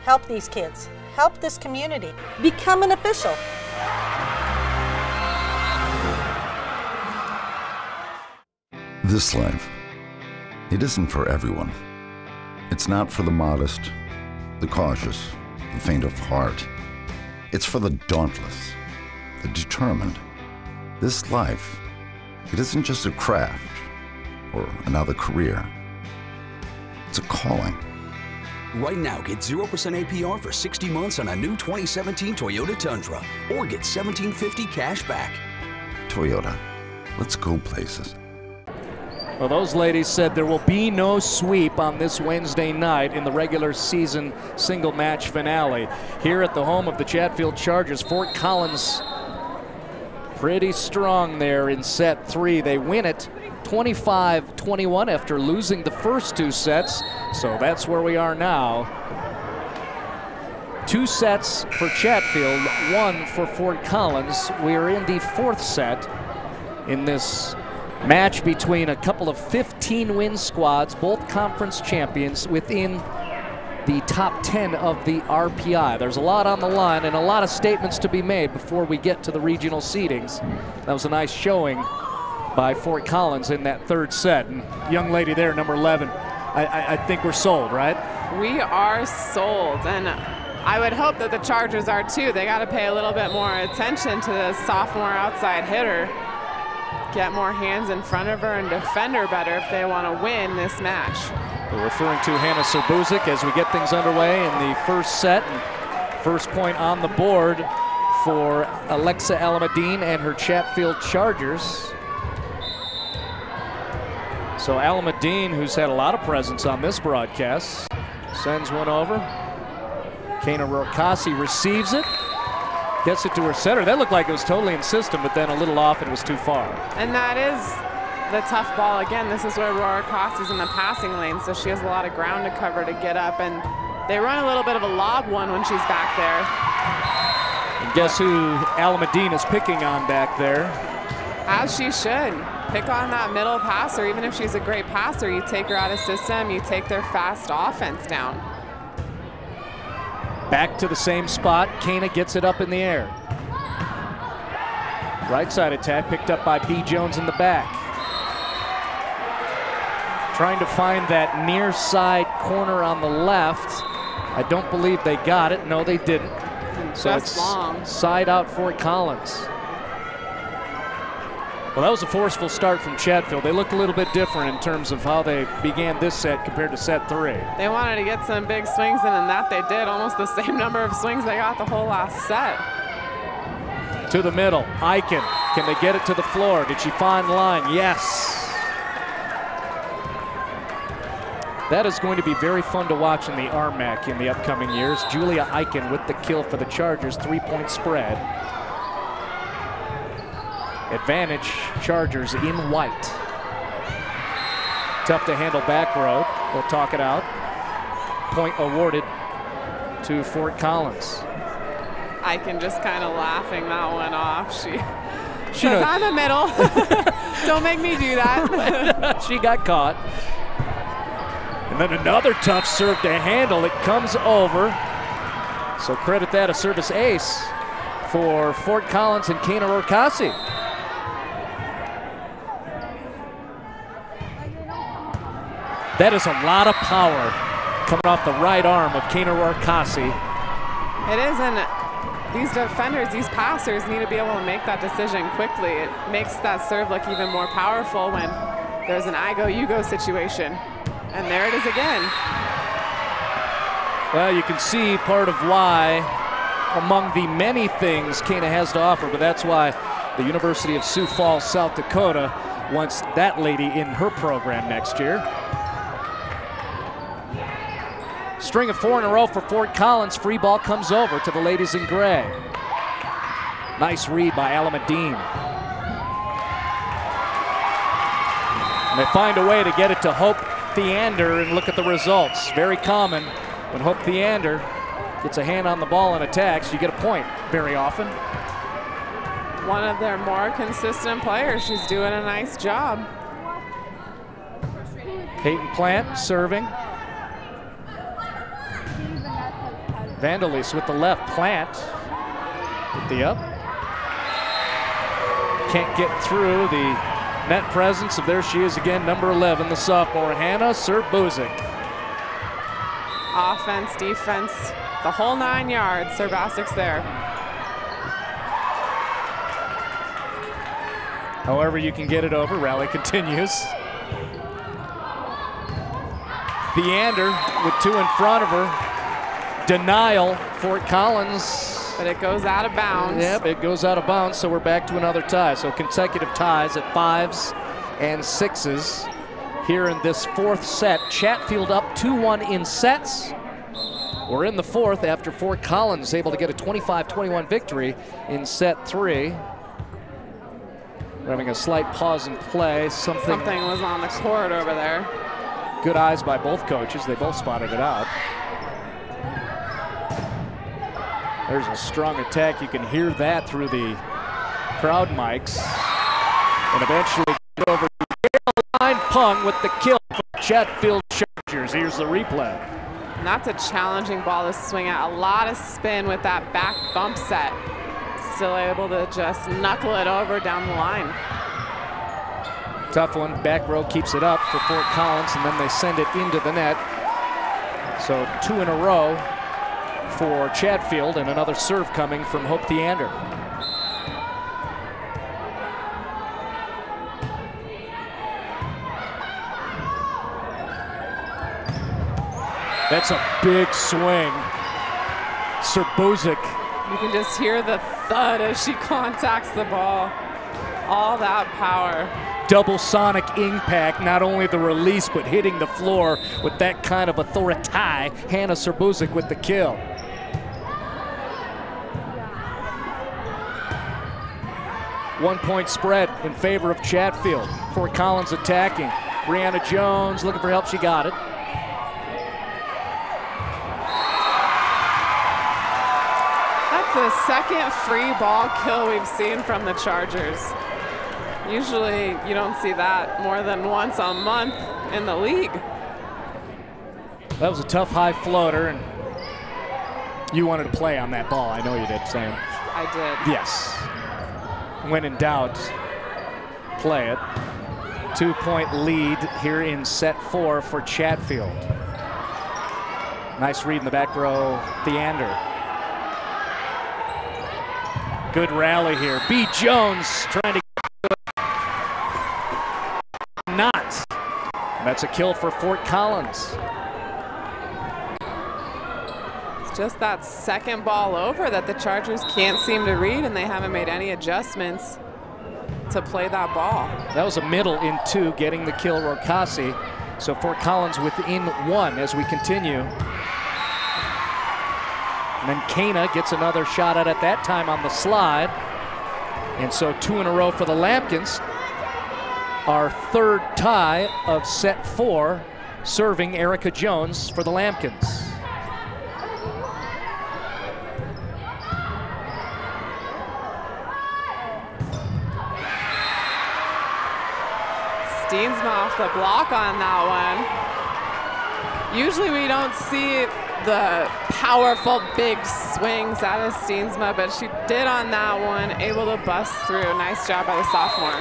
Help these kids. Help this community. Become an official. This life, it isn't for everyone. It's not for the modest, the cautious, the faint of heart. It's for the dauntless, the determined. This life, it isn't just a craft or another career. It's a calling. Right now, get 0% APR for 60 months on a new 2017 Toyota Tundra, or get $1,750 cash back. Toyota, let's go places. Well, those ladies said there will be no sweep on this Wednesday night in the regular season single match finale. Here at the home of the Chatfield Chargers, Fort Collins pretty strong there in set 3. They win it 25-21 after losing the first 2 sets. So that's where we are now. 2 sets for Chatfield, 1 for Fort Collins. We are in the 4th set in this match between a couple of 15-win squads, both conference champions, within the top 10 of the RPI. There's a lot on the line and a lot of statements to be made before we get to the regional seedings. That was a nice showing by Fort Collins in that 3rd set. And young lady there, number 11, I think we're sold, right? We are sold, and I would hope that the Chargers are too. They got to pay a little bit more attention to the sophomore outside hitter. Get more hands in front of her and defend her better if they want to win this match. We're referring to Hannah Serbuzik as we get things underway in the 1st set. And first point on the board for Alexa Alameddine and her Chatfield Chargers. So Alameddine, who's had a lot of presence on this broadcast, sends one over. Kana Rokasi receives it. Gets it to her setter. That looked like it was totally in system, but then a little off and it was too far. And that is the tough ball. Again, this is where Aurora Cost is in the passing lane, so she has a lot of ground to cover to get up. And they run a little bit of a lob one when she's back there. And guess who Alameddine is picking on back there? As she should. Pick on that middle passer. Even if she's a great passer, you take her out of system, you take their fast offense down. Back to the same spot. Kana gets it up in the air. Right side attack picked up by B. Jones in the back. Trying to find that near side corner on the left. I don't believe they got it. No, they didn't. So just it's long. Side out Fort Collins. Well, that was a forceful start from Chatfield. They looked a little bit different in terms of how they began this set compared to set 3. They wanted to get some big swings in, and that they did. Almost the same number of swings they got the whole last set. To the middle, Eichen. Can they get it to the floor? Did she find line? Yes. That is going to be very fun to watch in the RMAC in the upcoming years. Julia Eichen with the kill for the Chargers, 3-point spread. Advantage, Chargers in white. Tough to handle back row. They'll talk it out. Point awarded to Fort Collins. Eichen just kind of laughing that one off. She says, I'm a middle. Don't make me do that. She got caught. And then another tough serve to handle. It comes over. So credit that a service ace for Fort Collins and Kana Rokasi. That is a lot of power coming off the right arm of Kana Rokasi. It is, and these defenders, these passers need to be able to make that decision quickly. It makes that serve look even more powerful when there's an I go, you go situation. And there it is again. Well, you can see part of why, among the many things Kana has to offer, but that's why the University of Sioux Falls, South Dakota wants that lady in her program next year. String of 4 in a row for Fort Collins. Free ball comes over to the ladies in gray. Nice read by Alameddine. And they find a way to get it to Hope Theander, and look at the results. Very common when Hope Theander gets a hand on the ball and attacks, you get a point very often. One of their more consistent players. She's doing a nice job. Peyton Plant serving. Vandelis with the left. Plant with the up. Can't get through the net presence of, there she is again, number 11, the sophomore, Hannah Serbuzik. offense, defense, the whole 9 yards. Serbasic's there. However you can get it over, rally continues. Theander with 2 in front of her. Denial, Fort Collins. But it goes out of bounds. Yep, it goes out of bounds, so we're back to another tie. So consecutive ties at 5s and 6s here in this 4th set. Chatfield up 2-1 in sets. We're in the 4th after Fort Collins able to get a 25-21 victory in set 3. We're having a slight pause in play. Something was on the court over there. Good eyes by both coaches. They both spotted it out. There's a strong attack. You can hear that through the crowd mics. And eventually get over to Caroline Pung with the kill for Chatfield Chargers. Here's the replay. And that's a challenging ball to swing at. A lot of spin with that back bump set. Still able to just knuckle it over down the line. Tough one. Back row keeps it up for Fort Collins, and then they send it into the net. So 2 in a row for Chatfield, and another serve coming from Hope Theander. That's a big swing. Serbuzic. You can just hear the thud as she contacts the ball. All that power. Double sonic impact, not only the release, but hitting the floor with that kind of authority. Hannah Serbuzic with the kill. One-point spread in favor of Chatfield. Fort Collins attacking. Brianna Jones looking for help. She got it. That's the second free ball kill we've seen from the Chargers. Usually you don't see that more than once a month in the league. That was a tough high floater, and you wanted to play on that ball. I know you did, Sam. I did. Yes. When in doubt, play it. 2-point lead here in set 4 for Chatfield. Nice read in the back row, Theander. Good rally here. B. Jones trying to not. And that's a kill for Fort Collins. It's just that second ball over that the Chargers can't seem to read, and they haven't made any adjustments to play that ball. That was a middle in 2, getting the kill, Rocasi. So Fort Collins within 1 as we continue. And then Kana gets another shot at it, that time on the slide. And so 2 in a row for the Lambkins. Our 3rd tie of set 4, serving Erica Jones for the Lambkins. Steensma off the block on that one. Usually we don't see the powerful big swings out of Steensma, but she did on that one, able to bust through. Nice job by the sophomore.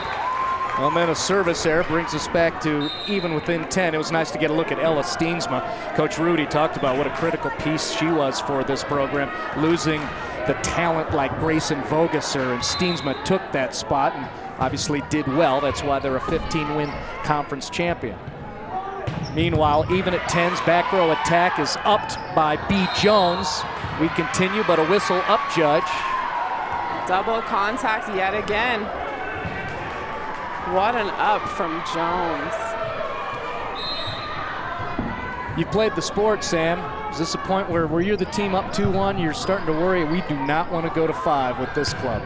Well, then a service error brings us back to even within 10. It was nice to get a look at Ella Steensma. Coach Rudy talked about what a critical piece she was for this program, losing the talent like Grayson Vogesser, and Steensma took that spot and obviously did well. That's why they're a 15-win conference champion. Meanwhile, even at 10s, back row attack is upped by B. Jones. We continue, but a whistle up, Judge. Double contact yet again. What an up from Jones. You played the sport, Sam. Is this a point where you're the team up 2-1, you're starting to worry we do not want to go to 5 with this club?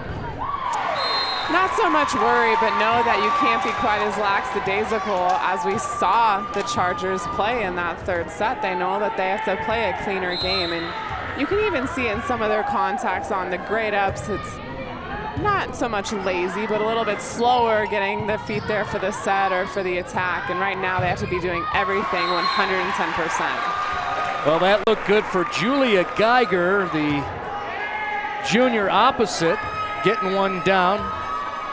Not so much worry, but know that you can't be quite as lackadaisical as we saw the Chargers play in that 3rd set. They know that they have to play a cleaner game, and you can even see it in some of their contacts on the grade ups. It's not so much lazy, but a little bit slower getting the feet there for the set or for the attack. And right now they have to be doing everything 110%. Well, that looked good for Julia Geiger, the junior opposite, getting one down.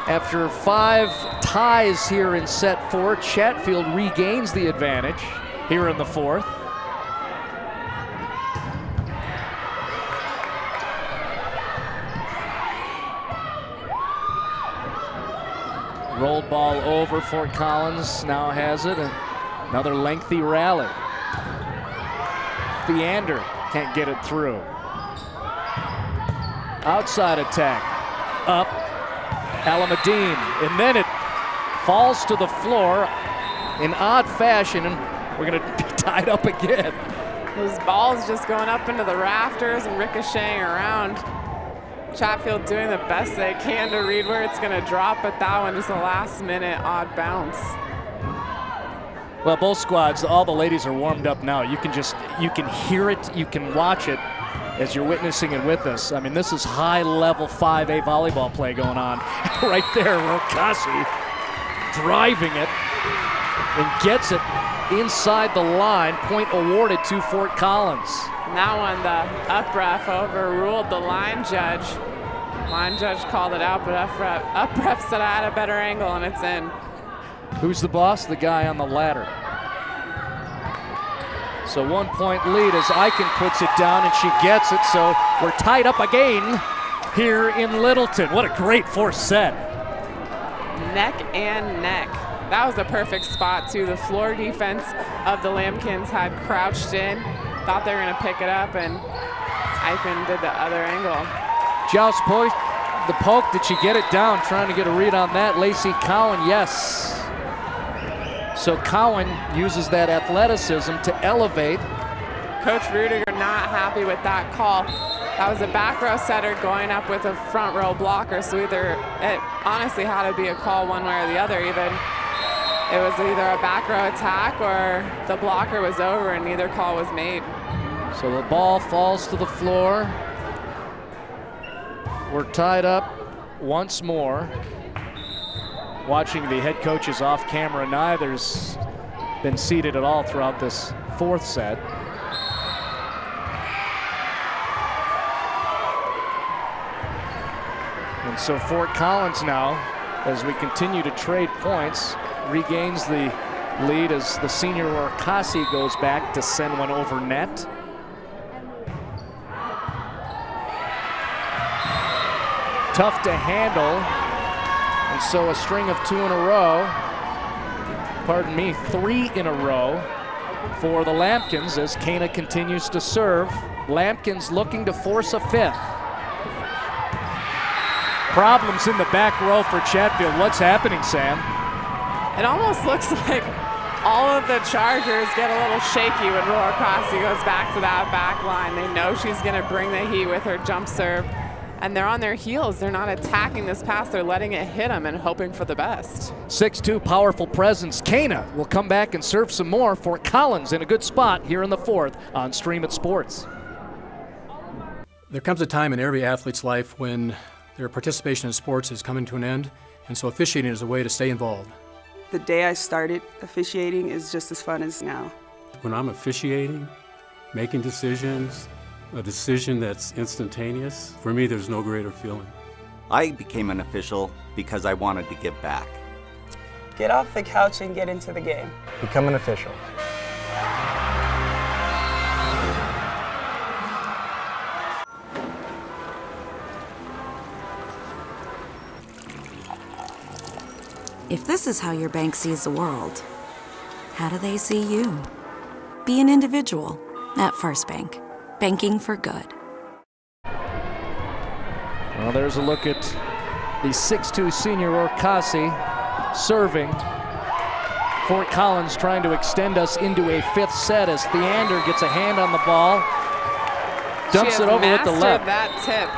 After 5 ties here in set 4, Chatfield regains the advantage here in the 4th. Rolled ball over. Fort Collins now has it. Another lengthy rally. Theander can't get it through. Outside attack. Up. Alameddine. And then it falls to the floor in odd fashion, and we're going to be tied up again. Those balls just going up into the rafters and ricocheting around. Chatfield doing the best they can to read where it's going to drop, but that one just a last-minute odd bounce. Well, both squads, all the ladies are warmed up now. You can hear it, you can watch it as you're witnessing it with us. I mean, this is high-level 5A volleyball play going on. Right there, Rokasi driving it and gets it inside the line. Point awarded to Fort Collins. And that one, the up ref overruled the line judge. Line judge called it out, but up ref said I had a better angle, and it's in. Who's the boss? The guy on the ladder. So 1 point lead as Eichen puts it down, and she gets it. So we're tied up again here in Littleton. What a great fourth set. Neck and neck. That was a perfect spot too. The floor defense of the Lambkins had crouched in, thought they were going to pick it up, and Eichen did the other angle. Joust post, the poke, did she get it down? Trying to get a read on that. Lacey Cowan, yes. So Cowan uses that athleticism to elevate. Coach Rudiger not happy with that call. That was a back row setter going up with a front row blocker, so either it honestly had to be a call one way or the other even. It was either a back row attack or the blocker was over, and neither call was made. So the ball falls to the floor. We're tied up once more. Watching the head coaches off camera, neither's been seated at all throughout this fourth set. And so Fort Collins now, as we continue to trade points, regains the lead as the senior Orcasi goes back to send one over net. Tough to handle, and so a string of 2 in a row, pardon me, 3 in a row for the Lambkins as Kana continues to serve. Lambkins looking to force a fifth. Problems in the back row for Chatfield. What's happening, Sam? It almost looks like all of the Chargers get a little shaky when Rokasi goes back to that back line. They know she's going to bring the heat with her jump serve, and they're on their heels. They're not attacking this pass. They're letting it hit them and hoping for the best. 6'2", powerful presence. Kana will come back and serve some more. Fort Collins in a good spot here in the fourth on Stream It Sports. There comes a time in every athlete's life when their participation in sports is coming to an end, and so officiating is a way to stay involved. The day I started officiating is just as fun as now. When I'm officiating, making decisions, a decision that's instantaneous, for me there's no greater feeling. I became an official because I wanted to give back. Get off the couch and get into the game. Become an official. If this is how your bank sees the world, how do they see you? Be an individual at FirstBank. Banking for good. Well, there's a look at the 6'2" senior Orcasi serving. Fort Collins trying to extend us into a fifth set as Theander gets a hand on the ball. Dumps it over with the left. That tip.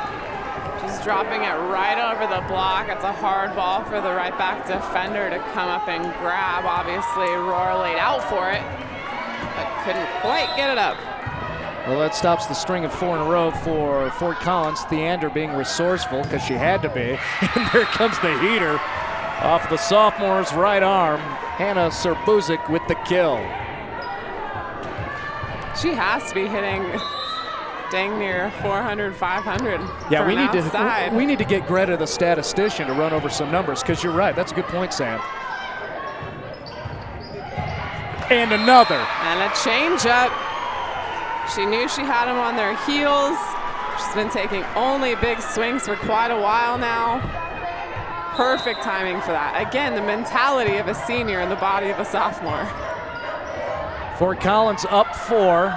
She's dropping it right over the block. It's a hard ball for the right back defender to come up and grab. Obviously, Roar laid out for it, but couldn't quite get it up. Well, that stops the string of 4 in a row for Fort Collins. Theander being resourceful because she had to be. And there comes the heater off the sophomore's right arm. Hannah Serbuzik with the kill. She has to be hitting dang near 400, 500. Yeah, we need to get Greta, the statistician, to run over some numbers, because you're right. That's a good point, Sam. And another. And a change up. She knew she had them on their heels. She's been taking only big swings for quite a while now. Perfect timing for that. Again, the mentality of a senior and the body of a sophomore. Fort Collins up 4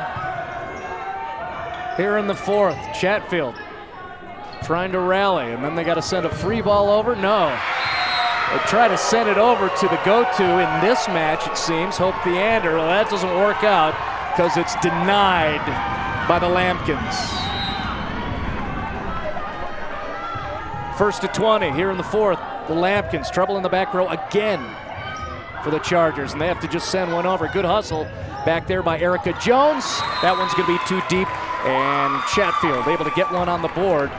here in the 4th. Chatfield trying to rally, and then they got to send a free ball over. No. They try to send it over to the go-to in this match, it seems. Hope Theander. Well, that doesn't work out because it's denied by the Lambkins. 1st to 20 here in the 4th. The Lambkins, trouble in the back row again for the Chargers, and they have to just send one over. Good hustle back there by Erica Jones. That one's going to be too deep, and Chatfield able to get one on the board.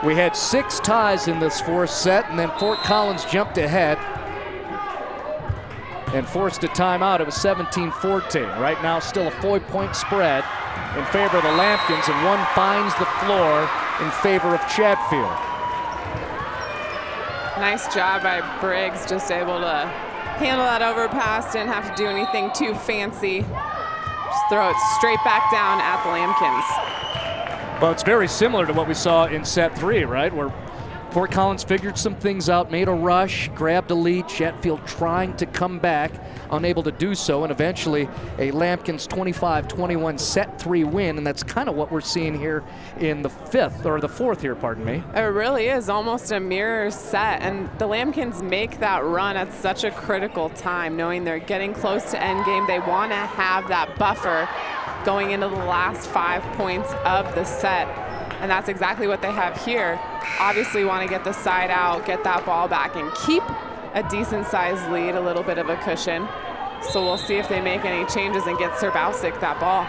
We had 6 ties in this 4th set, and then Fort Collins jumped ahead and forced a timeout. It was 17-14. Right now, still a 4-point spread in favor of the Lambkins, and one finds the floor in favor of Chatfield. Nice job by Briggs, just able to handle that overpass, didn't have to do anything too fancy. Just throw it straight back down at the Lambkins. Well, it's very similar to what we saw in set 3, right? Where Fort Collins figured some things out, made a rush, grabbed a lead. Chatfield trying to come back, unable to do so, and eventually a Lambkins 25-21 set 3 win, and that's kind of what we're seeing here in the 5th, or the 4th here, pardon me. It really is almost a mirror set, and the Lambkins make that run at such a critical time, knowing they're getting close to endgame. They want to have that buffer going into the last 5 points of the set, and that's exactly what they have here. Obviously want to get the side out, get that ball back, and keep a decent sized lead, a little bit of a cushion. So we'll see if they make any changes and get Serbausic that ball.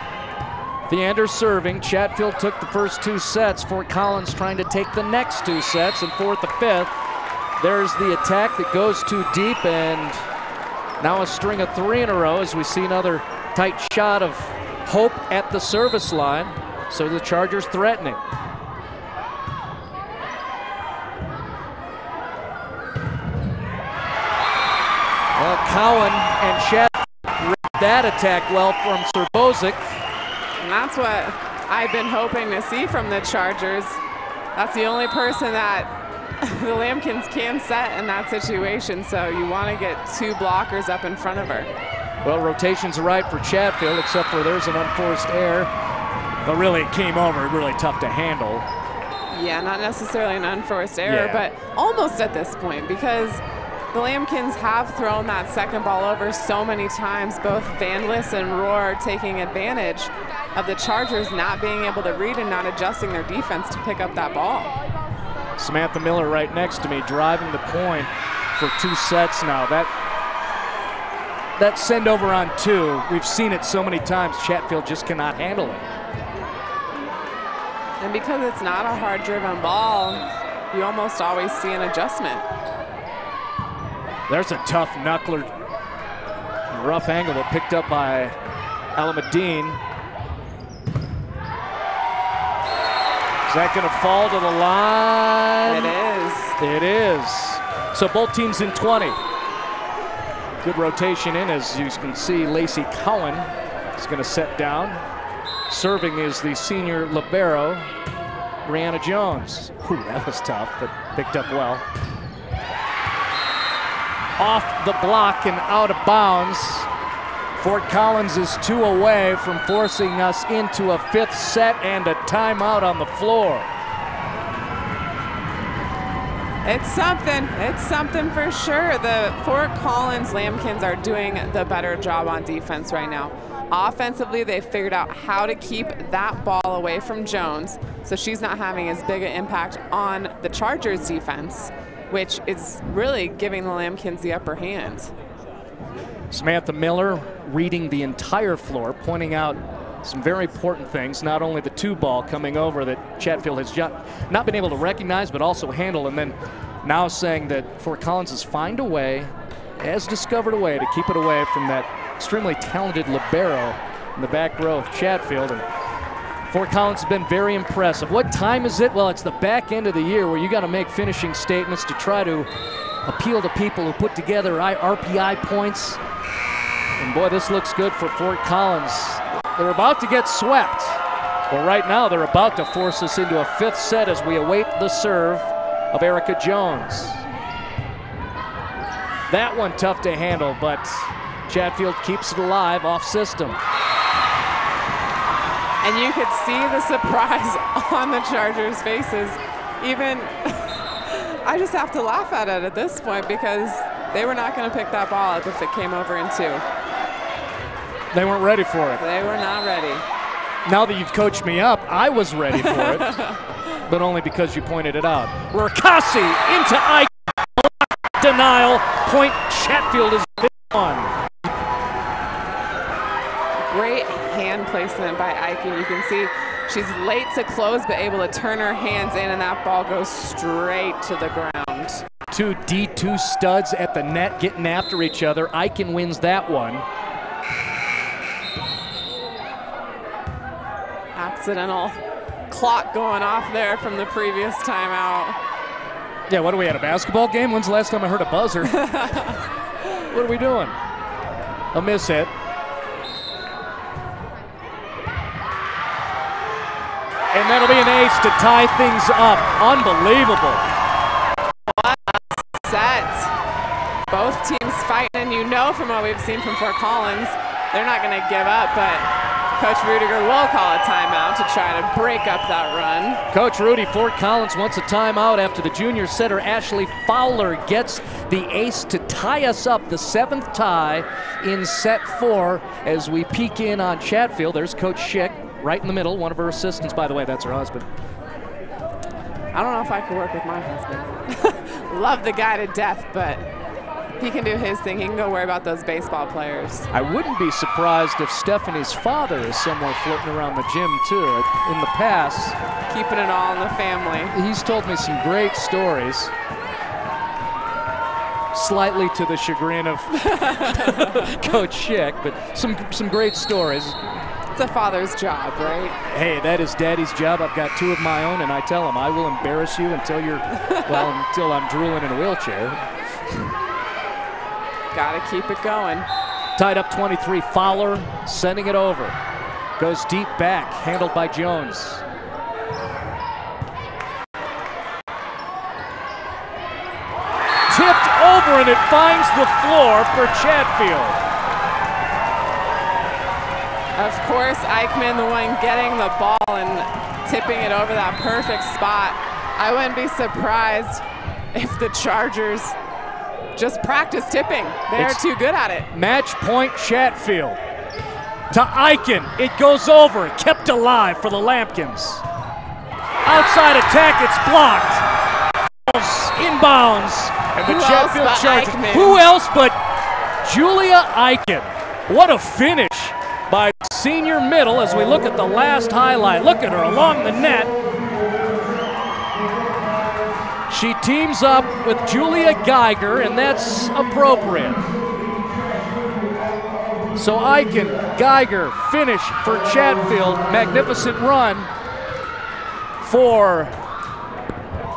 Theander serving. Chatfield took the first 2 sets. Fort Collins trying to take the next 2 sets, and 4th to 5th. There's the attack that goes too deep, and now a string of 3 in a row as we see another tight shot of Hope at the service line. So the Chargers threatening. Well, Cowan and Chat read that attack well from Serbausic. And that's what I've been hoping to see from the Chargers. That's the only person that the Lambkins can set in that situation, so you want to get 2 blockers up in front of her. Well, rotation's right for Chatfield, except for there's an unforced error. But really, it came over, really tough to handle. Yeah, not necessarily an unforced error, but almost at this point, because the Lambkins have thrown that second ball over so many times. Both Vandless and Roar taking advantage of the Chargers not being able to read and not adjusting their defense to pick up that ball. Samantha Miller right next to me, driving the point for 2 sets now. That send over on 2, we've seen it so many times. Chatfield just cannot handle it. And because it's not a hard-driven ball, you almost always see an adjustment. There's a tough knuckler. Rough angle, but picked up by Alameddine. Is that going to fall to the line? It is. It is. So both teams in 20. Good rotation in, as you can see. Lacey Cowan is going to set down. Serving is the senior libero, Brianna Jones. Ooh, that was tough, but picked up well. Off the block and out of bounds. Fort Collins is 2 away from forcing us into a 5th set and a timeout on the floor. It's something for sure. The Fort Collins Lambkins are doing the better job on defense right now. Offensively, they figured out how to keep that ball away from Jones, so she's not having as big an impact on the Chargers defense, which is really giving the Lambkins the upper hand. Samantha Miller reading the entire floor, pointing out some very important things, not only the 2 ball coming over that Chatfield has not been able to recognize, but also handle, and then now saying that Fort Collins has discovered a way to keep it away from that extremely talented libero in the back row of Chatfield. And Fort Collins has been very impressive. What time is it? Well, it's the back end of the year where you got to make finishing statements to try to appeal to people who put together RPI points. And boy, this looks good for Fort Collins. They're about to get swept. Well, right now they're about to force us into a 5th set as we await the serve of Erica Jones. That one tough to handle, but Chatfield keeps it alive off system. And you could see the surprise on the Chargers' faces. Even, I just have to laugh at it at this point because they were not going to pick that ball up if it came over in 2. They weren't ready for it. They were not ready. Now that you've coached me up, I was ready for it, but only because you pointed it out. Rakasi into Ike. Denial. Point Chatfield is on. Great hand placement by Eichen. You can see she's late to close, but able to turn her hands in, and that ball goes straight to the ground. 2 D2 studs at the net getting after each other. Eichen wins that one. Accidental clock going off there from the previous timeout. Yeah, what are we at, a basketball game? When's the last time I heard a buzzer? What are we doing? A miss hit. And that'll be an ace to tie things up. Unbelievable. What a set. Both teams fighting, and you know from what we've seen from Fort Collins, they're not going to give up, but Coach Rudiger will call a timeout to try to break up that run. Coach Rudy, Fort Collins wants a timeout after the junior setter Ashley Fowler gets the ace to tie us up, the 7th tie in set 4 as we peek in on Chatfield. There's Coach Schick right in the middle, one of her assistants. By the way, that's her husband. I don't know if I could work with my husband. Love the guy to death, but he can do his thing. He can go worry about those baseball players. I wouldn't be surprised if Stephanie's father is somewhere floating around the gym too. In the past, keeping it all in the family. He's told me some great stories, slightly to the chagrin of Coach Schick, but some great stories. It's a father's job, right? Hey, that is Daddy's job. I've got 2 of my own, and I tell him I will embarrass you until you're, well, until I'm drooling in a wheelchair. Gotta keep it going. Tied up 23, Fowler sending it over. Goes deep back, handled by Jones. Tipped over, and it finds the floor for Chatfield. Of course, Eichmann, the one getting the ball and tipping it over that perfect spot. I wouldn't be surprised if the Chargers just practice tipping. They're too good at it. Match point Chatfield. To Eichen, it goes over, kept alive for the Lambkins. Outside attack, it's blocked. Inbounds, and the Chatfield Chargers. Who else but Julia Eichen? What a finish by senior middle as we look at the last highlight. Look at her along the net. She teams up with Julia Geiger, and that's appropriate. So Eichen, Geiger, finish for Chatfield. Magnificent run for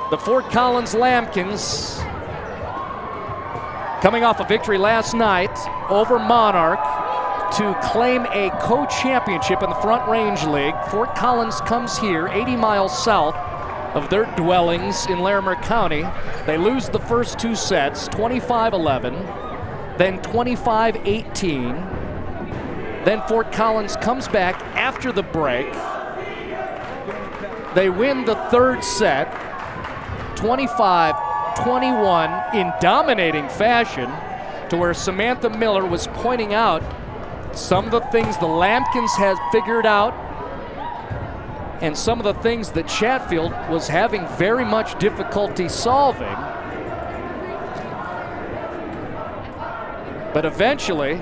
the Fort Collins Lambkins. Coming off a victory last night over Monarch to claim a co-championship in the Front Range League. Fort Collins comes here 80 miles south of their dwellings in Larimer County. They lose the first 2 sets, 25-11, then 25-18. Then Fort Collins comes back after the break. They win the 3rd set, 25-21 in dominating fashion, to where Samantha Miller was pointing out some of the things the Lambkins had figured out and some of the things that Chatfield was having very much difficulty solving. But eventually,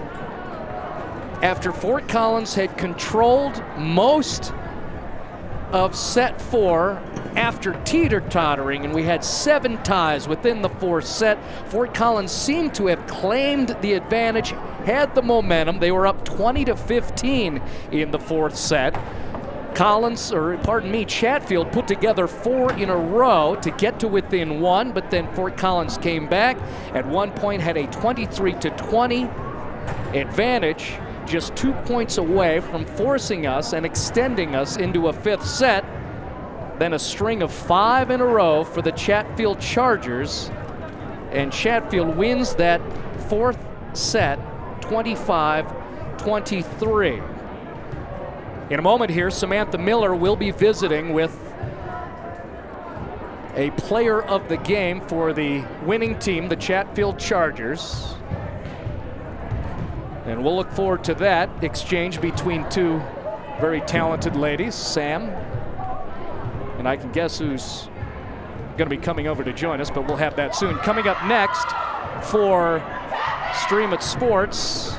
after Fort Collins had controlled most of set 4 after teeter-tottering, and we had 7 ties within the 4th set, Fort Collins seemed to have claimed the advantage, had the momentum. They were up 20-15 in the 4th set. Chatfield put together 4 in a row to get to within 1, but then Fort Collins came back. At one point had a 23-20 advantage. just 2 points away from forcing us and extending us into a 5th set. Then a string of 5 in a row for the Chatfield Chargers. And Chatfield wins that 4th set, 25-23. In a moment here, Samantha Miller will be visiting with a player of the game for the winning team, the Chatfield Chargers. And we'll look forward to that exchange between two very talented ladies, Sam. And I can guess who's going to be coming over to join us, but we'll have that soon. Coming up next for Stream It Sports,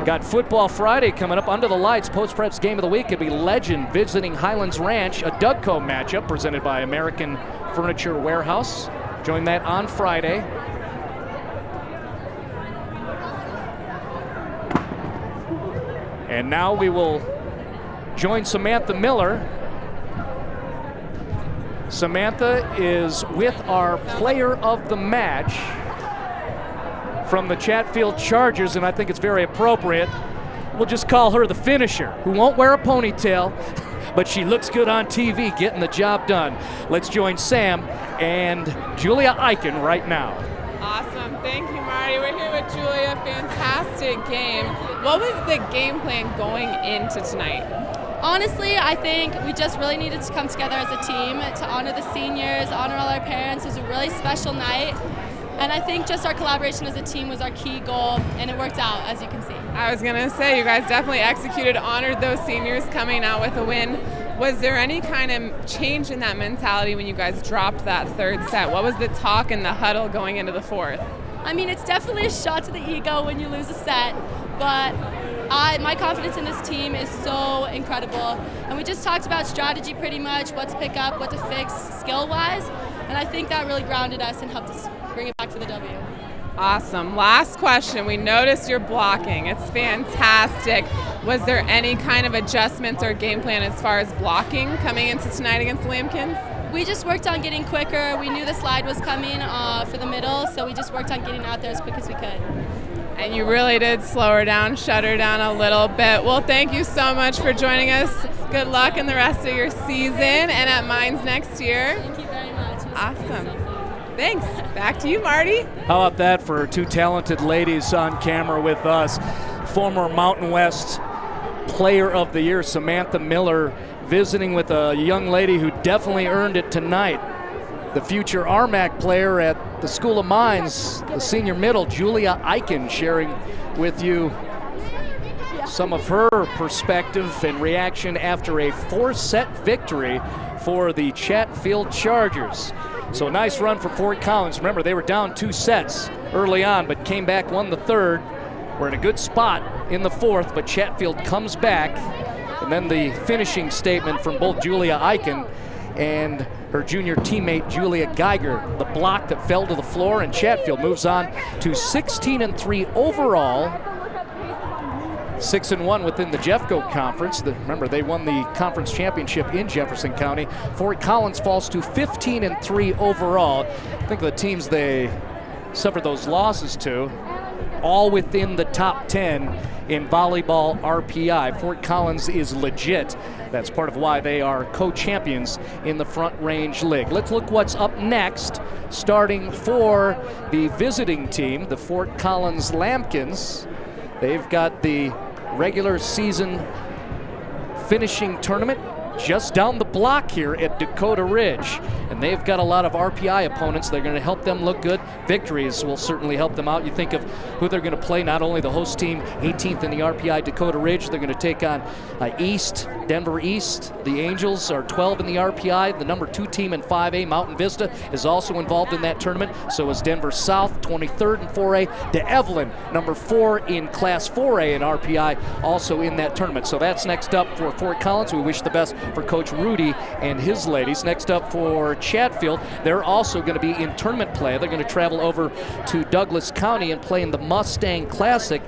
got Football Friday coming up. Under the Lights, Post-Preps Game of the Week could be Legend visiting Highlands Ranch, a Dougco matchup presented by American Furniture Warehouse. Join that on Friday. And now we will join Samantha Miller. Samantha is with our player of the match from the Chatfield Chargers, and I think it's very appropriate. We'll just call her the finisher, who won't wear a ponytail, but she looks good on TV getting the job done. Let's join Sam and Julia Eichen right now. Awesome. Thank you, Marty. We're here with Julia. Fantastic game. What was the game plan going into tonight? Honestly, I think we just really needed to come together as a team to honor the seniors, honor all our parents. It was a really special night. And I think just our collaboration as a team was our key goal, and it worked out, as you can see. I was going to say, you guys definitely executed, honored those seniors coming out with a win. Was there any kind of change in that mentality when you guys dropped that 3rd set? What was the talk in the huddle going into the 4th? I mean, it's definitely a shot to the ego when you lose a set, but my confidence in this team is so incredible. And we just talked about strategy pretty much, what to pick up, what to fix skill-wise, and I think that really grounded us and helped us bring it back for the W. Awesome. Last question. We noticed your blocking. It's fantastic. Was there any kind of adjustments or game plan as far as blocking coming into tonight against the Lambkins? We just worked on getting quicker. We knew the slide was coming for the middle, so we just worked on getting out there as quick as we could. And you really did slow her down, shut her down a little bit. Well, thank you so much for joining us. Good luck in the rest of your season and at Mines next year. Thank you very much. Awesome. Thanks. Back to you, Marty. How about that for two talented ladies on camera with us? Former Mountain West Player of the Year, Samantha Miller, visiting with a young lady who definitely earned it tonight. The future RMAC player at the School of Mines, the senior middle, Julia Eichen, sharing with you some of her perspective and reaction after a 4-set victory for the Chatfield Chargers. So a nice run for Fort Collins. Remember, they were down 2 sets early on, but came back, won the 3rd. We're in a good spot in the 4th, but Chatfield comes back. And then the finishing statement from both Julia Eichen and her junior teammate, Julia Geiger. The block that fell to the floor, and Chatfield moves on to 16-3 overall. 6-1 within the Jeffco Conference. Remember, they won the conference championship in Jefferson County. Fort Collins falls to 15-3 overall. I think the teams they suffered those losses to, all within the top 10 in volleyball RPI. Fort Collins is legit. That's part of why they are co-champions in the Front Range League. Let's look what's up next, starting for the visiting team, the Fort Collins Lambkins. They've got the regular season finishing tournament just down the block here at Dakota Ridge. And they've got a lot of RPI opponents. They're going to help them look good. Victories will certainly help them out. You think of who they're going to play, not only the host team, 18th in the RPI Dakota Ridge, they're going to take on East, Denver East. The Angels are 12 in the RPI. The number 2 team in 5A, Mountain Vista, is also involved in that tournament. So is Denver South, 23rd in 4A. De Evelyn, number 4 in Class 4A in RPI, also in that tournament. So that's next up for Fort Collins. We wish the best for Coach Rudy and his ladies. Next up for Chatfield, they're also going to be in tournament play. They're going to travel over to Douglas County and play in the Mustang Classic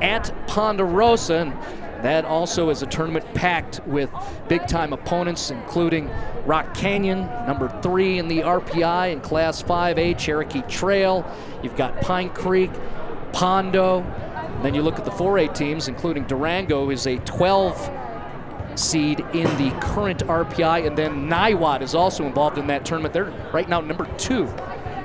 at Ponderosa. And that also is a tournament packed with big-time opponents, including Rock Canyon, number 3 in the RPI in Class 5A, Cherokee Trail. You've got Pine Creek, Pondo, And then you look at the 4A teams, including Durango is a 12 seed in the current RPI, and then Niwot is also involved in that tournament. They're right now number 2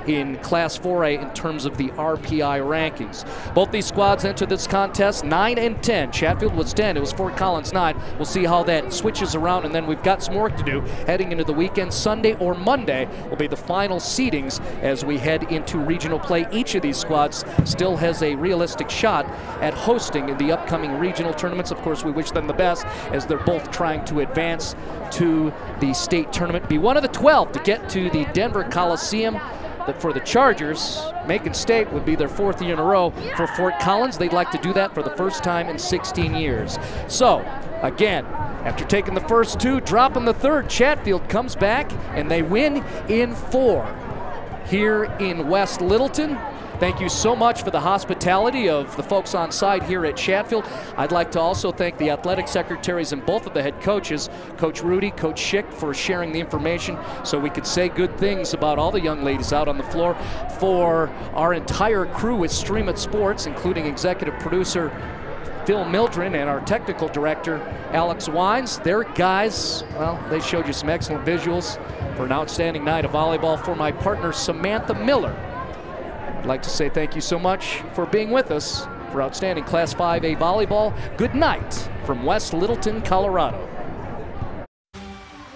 in Class 4A in terms of the RPI rankings. Both these squads enter this contest 9 and 10. Chatfield was 10, it was Fort Collins 9. We'll see how that switches around, and then we've got some work to do heading into the weekend. Sunday or Monday will be the final seedings as we head into regional play. Each of these squads still has a realistic shot at hosting in the upcoming regional tournaments. Of course, we wish them the best as they're both trying to advance to the state tournament, be one of the 12 to get to the Denver Coliseum. That for the Chargers, Macon State would be their 4th year in a row. For Fort Collins, they'd like to do that for the first time in 16 years. So, again, after taking the first 2, dropping the third, Chatfield comes back and they win in 4 here in West Littleton. Thank you so much for the hospitality of the folks on site here at Chatfield. I'd like to also thank the athletic secretaries and both of the head coaches, Coach Rudy, Coach Schick, for sharing the information so we could say good things about all the young ladies out on the floor. For our entire crew with Stream It Sports, including executive producer Phil Mildren and our technical director, Alex Wines. Their guys, well, they showed you some excellent visuals for an outstanding night of volleyball. For my partner, Samantha Miller, I'd like to say thank you so much for being with us for outstanding Class 5A volleyball. Good night from West Littleton, Colorado.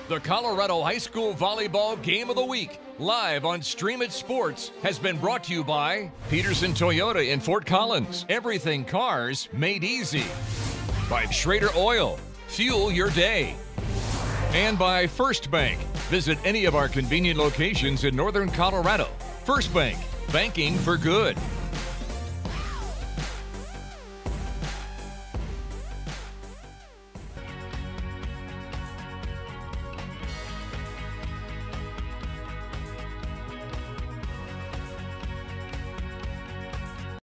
The Colorado High School Volleyball Game of the Week, live on Stream It Sports, has been brought to you by Pedersen Toyota in Fort Collins. Everything cars made easy. By Schrader Oil, fuel your day. And by FirstBank. Visit any of our convenient locations in northern Colorado. FirstBank, banking for good.